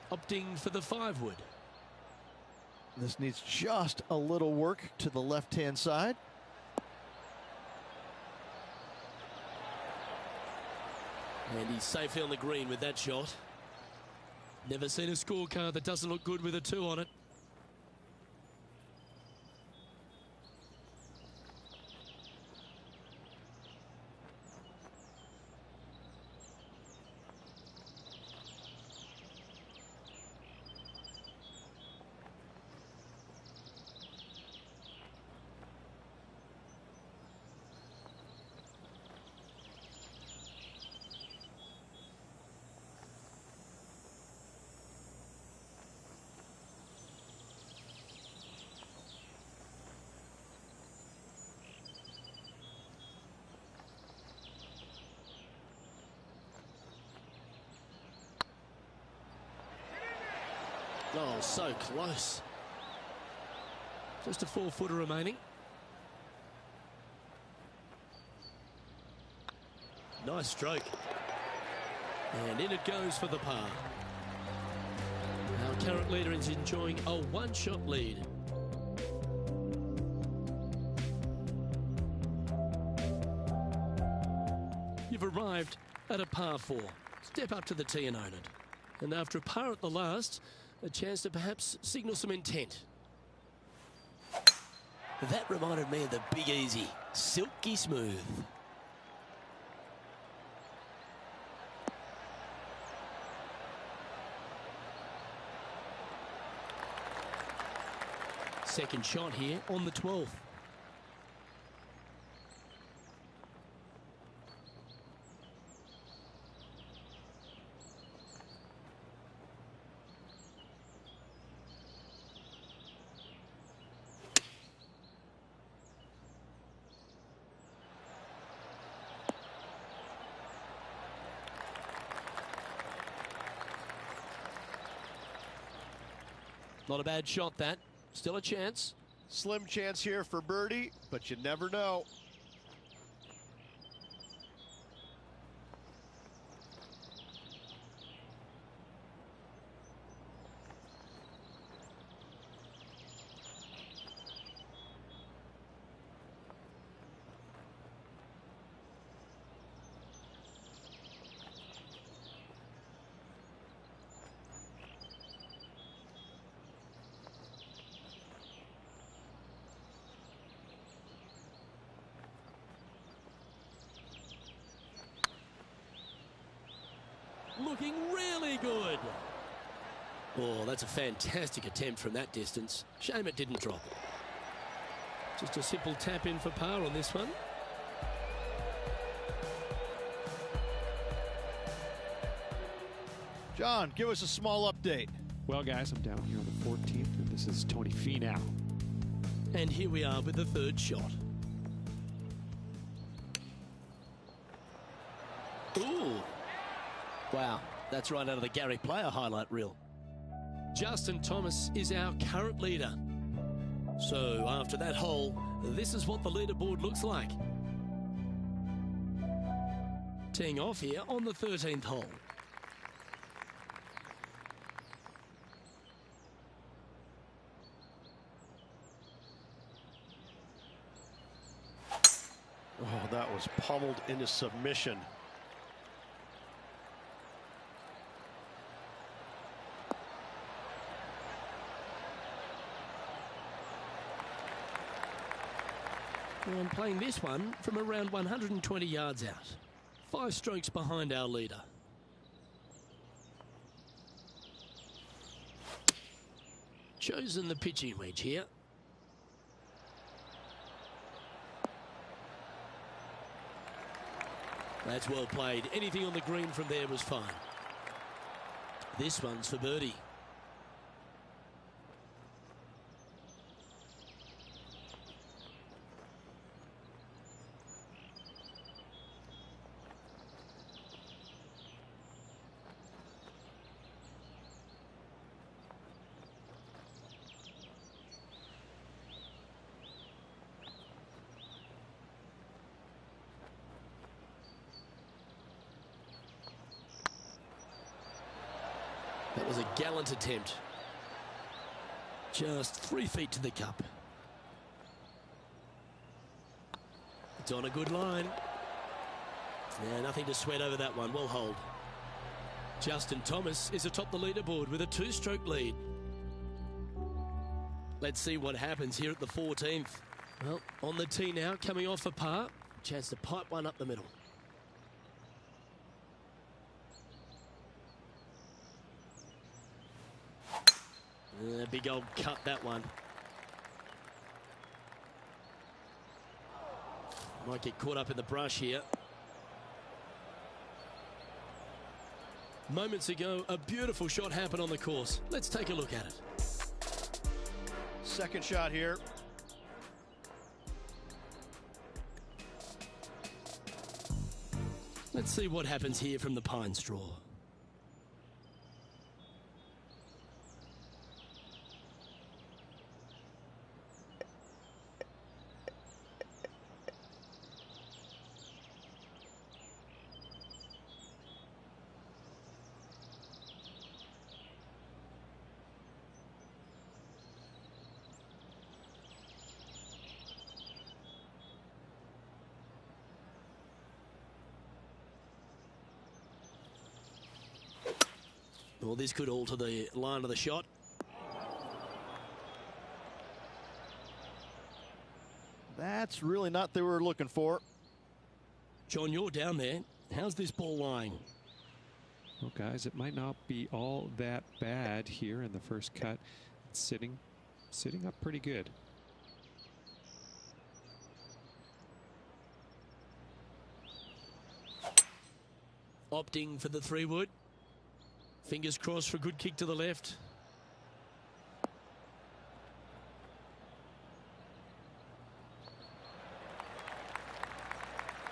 Opting for the 5-wood. This needs just a little work to the left-hand side. And he's safely on the green with that shot. Never seen a scorecard that doesn't look good with a 2 on it. Oh, so close. Just a 4-footer remaining. Nice stroke. And in it goes for the par. Our current leader is enjoying a 1-shot lead. You've arrived at a par 4. Step up to the tee and own it. And after a par at the last, a chance to perhaps signal some intent. That reminded me of the Big Easy. Silky smooth. Second shot here on the 12th. Not a bad shot, that. Still a chance. Slim chance here for birdie, but you never know. Looking really good. Oh, that's a fantastic attempt from that distance. Shame it didn't drop. Just a simple tap in for par on this one. John, give us a small update. Well, guys, I'm down here on the 14th, and this is Tony Finau. And here we are with the 3rd shot. Ooh. Wow, that's right out of the Gary Player highlight reel. Justin Thomas is our current leader. So after that hole, this is what the leaderboard looks like. Teeing off here on the 13th hole. Oh, that was pummeled into submission. And playing this one from around 120 yards out. 5 strokes behind our leader. Chosen the pitching wedge here. That's well played. Anything on the green from there was fine. This one's for birdie. That was a gallant attempt. Just 3 feet to the cup. It's on a good line. Yeah, nothing to sweat over that one. Well hold. Justin Thomas is atop the leaderboard with a 2-stroke lead. Let's see what happens here at the 14th. Well, on the tee now, coming off a par. Chance to pipe one up the middle. Big old cut, that one. Might get caught up in the brush here. Moments ago, a beautiful shot happened on the course. Let's take a look at it. Second shot here. Let's see what happens here from the pine straw. Well, this could alter the line of the shot. That's really not what they were looking for. John, you're down there. How's this ball lying? Well, guys, it might not be all that bad here in the first cut. It's sitting up pretty good. Opting for the 3-wood. Fingers crossed for a good kick to the left.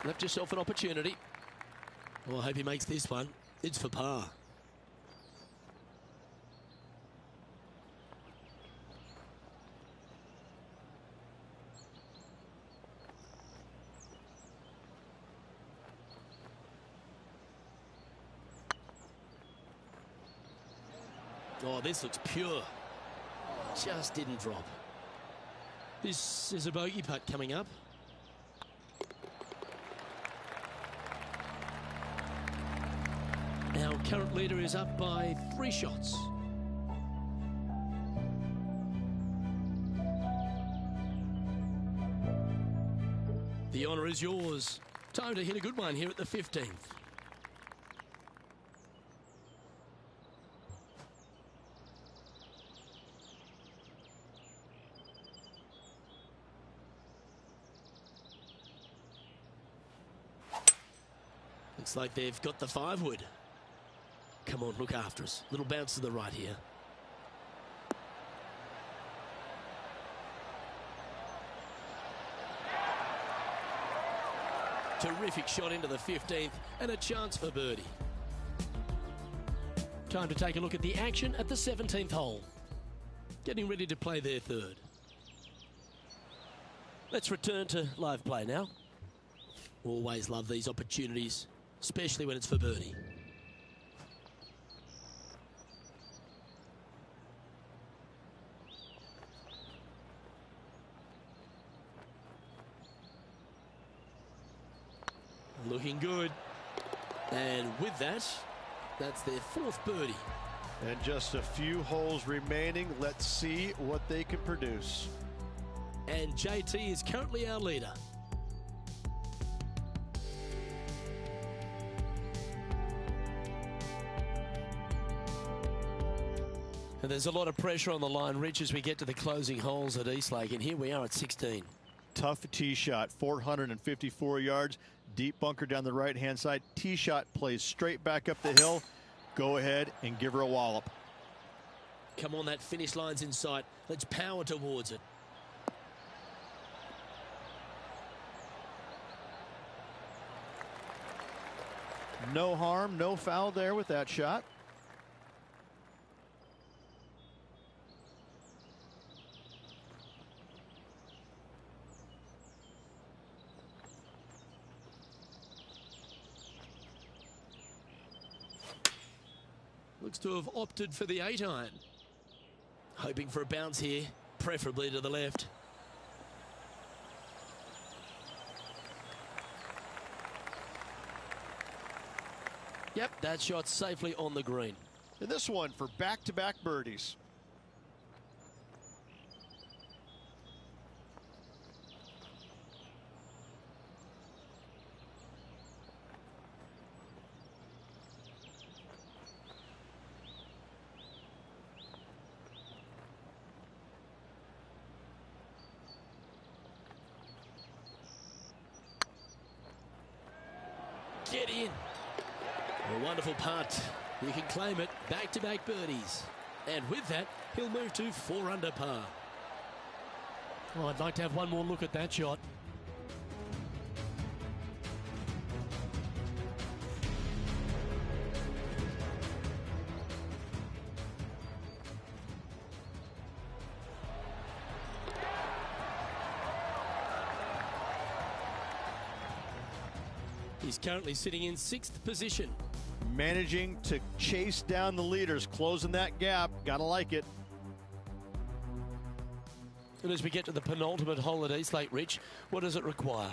Left yourself an opportunity. Well, I hope he makes this one. It's for par. Oh, this looks pure. Just didn't drop. This is a bogey putt coming up. Our current leader is up by 3 shots. The honour is yours. Time to hit a good one here at the 15th. Looks like they've got the 5-wood. Come on, look after us. Little bounce to the right here. Terrific shot into the 15th and a chance for birdie. Time to take a look at the action at the 17th hole. Getting ready to play their third. Let's return to live play now. Always love these opportunities, especially when it's for birdie. Looking good. And with that, that's their fourth birdie. And just a few holes remaining. Let's see what they can produce. And JT is currently our leader. And there's a lot of pressure on the line, Rich, as we get to the closing holes at Eastlake. And here we are at 16. Tough tee shot, 454 yards, deep bunker down the right-hand side. Tee shot plays straight back up the hill. Go ahead and give her a wallop. Come on, that finish line's in sight. Let's power towards it. No harm, no foul there with that shot. Looks to have opted for the 8-iron. Hoping for a bounce here, preferably to the left. Yep, that shot safely on the green. And this one for back-to-back birdies. Get in. A wonderful putt. You can claim it. Back-to-back birdies. And with that, he'll move to 4 under par. Well, I'd like to have one more look at that shot. He's currently sitting in 6th position. Managing to chase down the leaders, closing that gap. Gotta like it. And as we get to the penultimate hole at Eastlake, Rich, what does it require?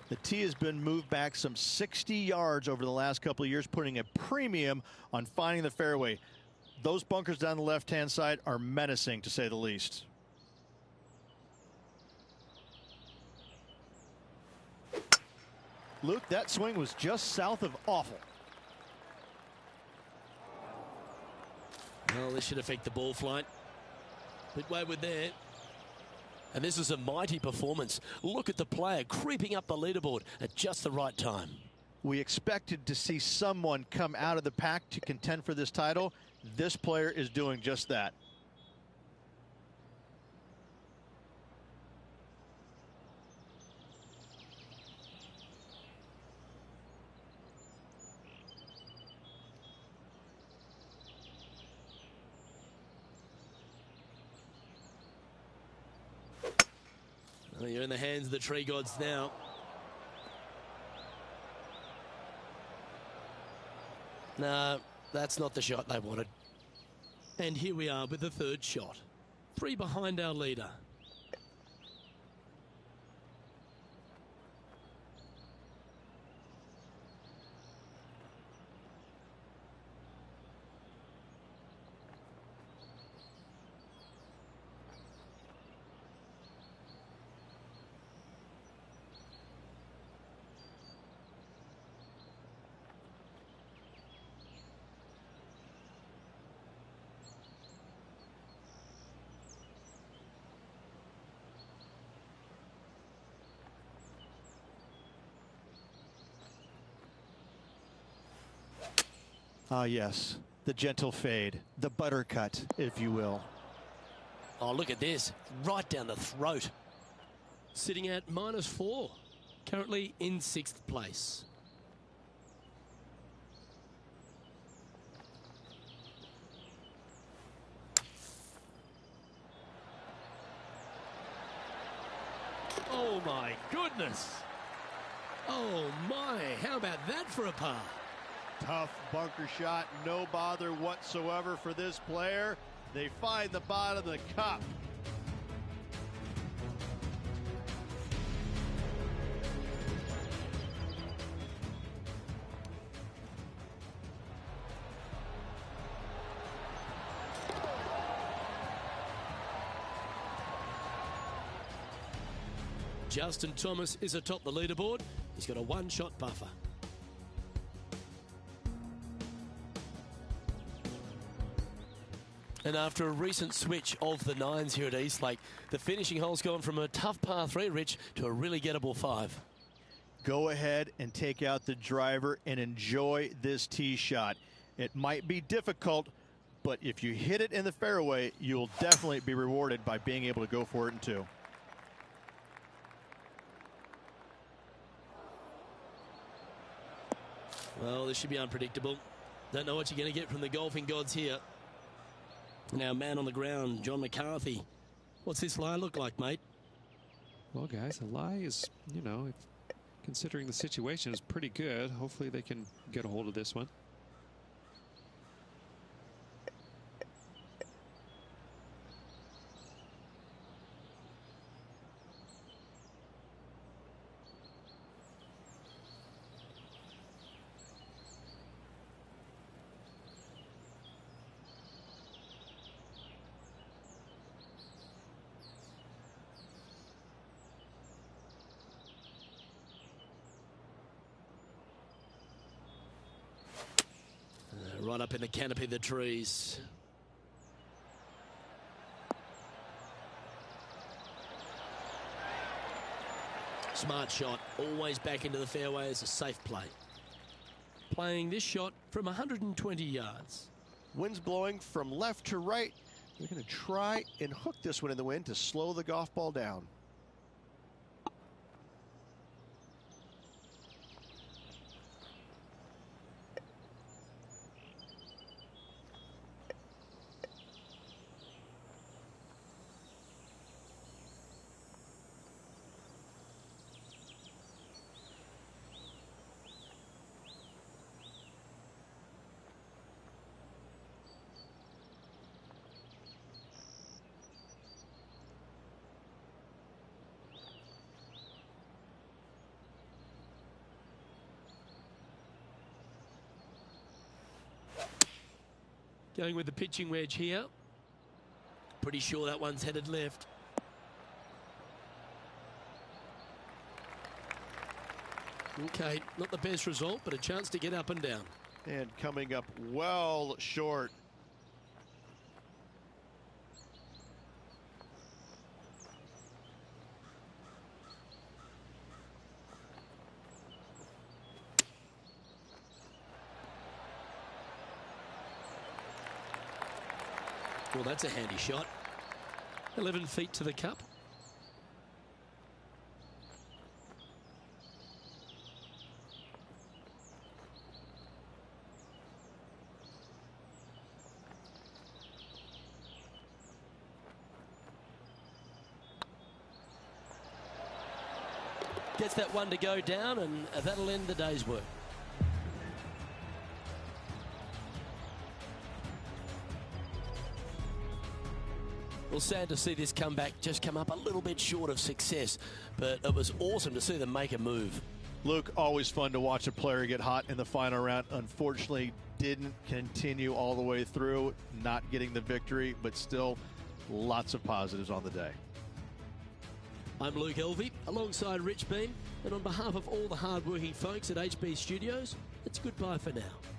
The tee has been moved back some 60 yards over the last couple of years, putting a premium on finding the fairway. Those bunkers down the left-hand side are menacing, to say the least. Luke, that swing was just south of awful. Well, this should affect the ball flight. Bit wayward there. And this is a mighty performance. Look at the player creeping up the leaderboard at just the right time. We expected to see someone come out of the pack to contend for this title. This player is doing just that. Well, you're in the hands of the tree gods now. No, that's not the shot they wanted. And here we are with the third shot. 3 behind our leader. Ah, yes, the gentle fade, the buttercut, if you will. Oh, look at this. Right down the throat. Sitting at -4. Currently in 6th place. Oh, my goodness. Oh, my. How about that for a par? Tough bunker shot, no bother whatsoever for this player. They find the bottom of the cup. Justin Thomas is atop the leaderboard. He's got a one-shot buffer. And after a recent switch of the nines here at Eastlake, the finishing hole's gone from a tough par 3, Rich, to a really gettable 5. Go ahead and take out the driver and enjoy this tee shot. It might be difficult, but if you hit it in the fairway, you'll definitely be rewarded by being able to go for it in 2. Well, this should be unpredictable. Don't know what you're going to get from the golfing gods here. Now, man on the ground, John McCarthy. What's this lie look like, mate? Well, guys, the lie is, you know, considering the situation, is pretty good. Hopefully they can get a hold of this one. Right up in the canopy of the trees. Smart shot, always back into the fairway as a safe play. Playing this shot from 120 yards. Wind's blowing from left to right. They're going to try and hook this one in the wind to slow the golf ball down. Going with the pitching wedge here. Pretty sure that one's headed left. Okay, not the best result, but a chance to get up and down. And coming up well short. Well, that's a handy shot. 11 feet to the cup. Gets that one to go down, and that'll end the day's work. Well, sad to see this comeback just come up a little bit short of success, but it was awesome to see them make a move. Luke, always fun to watch a player get hot in the final round. Unfortunately, didn't continue all the way through, not getting the victory, but still lots of positives on the day. I'm Luke Elvey, alongside Rich Beem, and on behalf of all the hard-working folks at HB Studios, it's goodbye for now.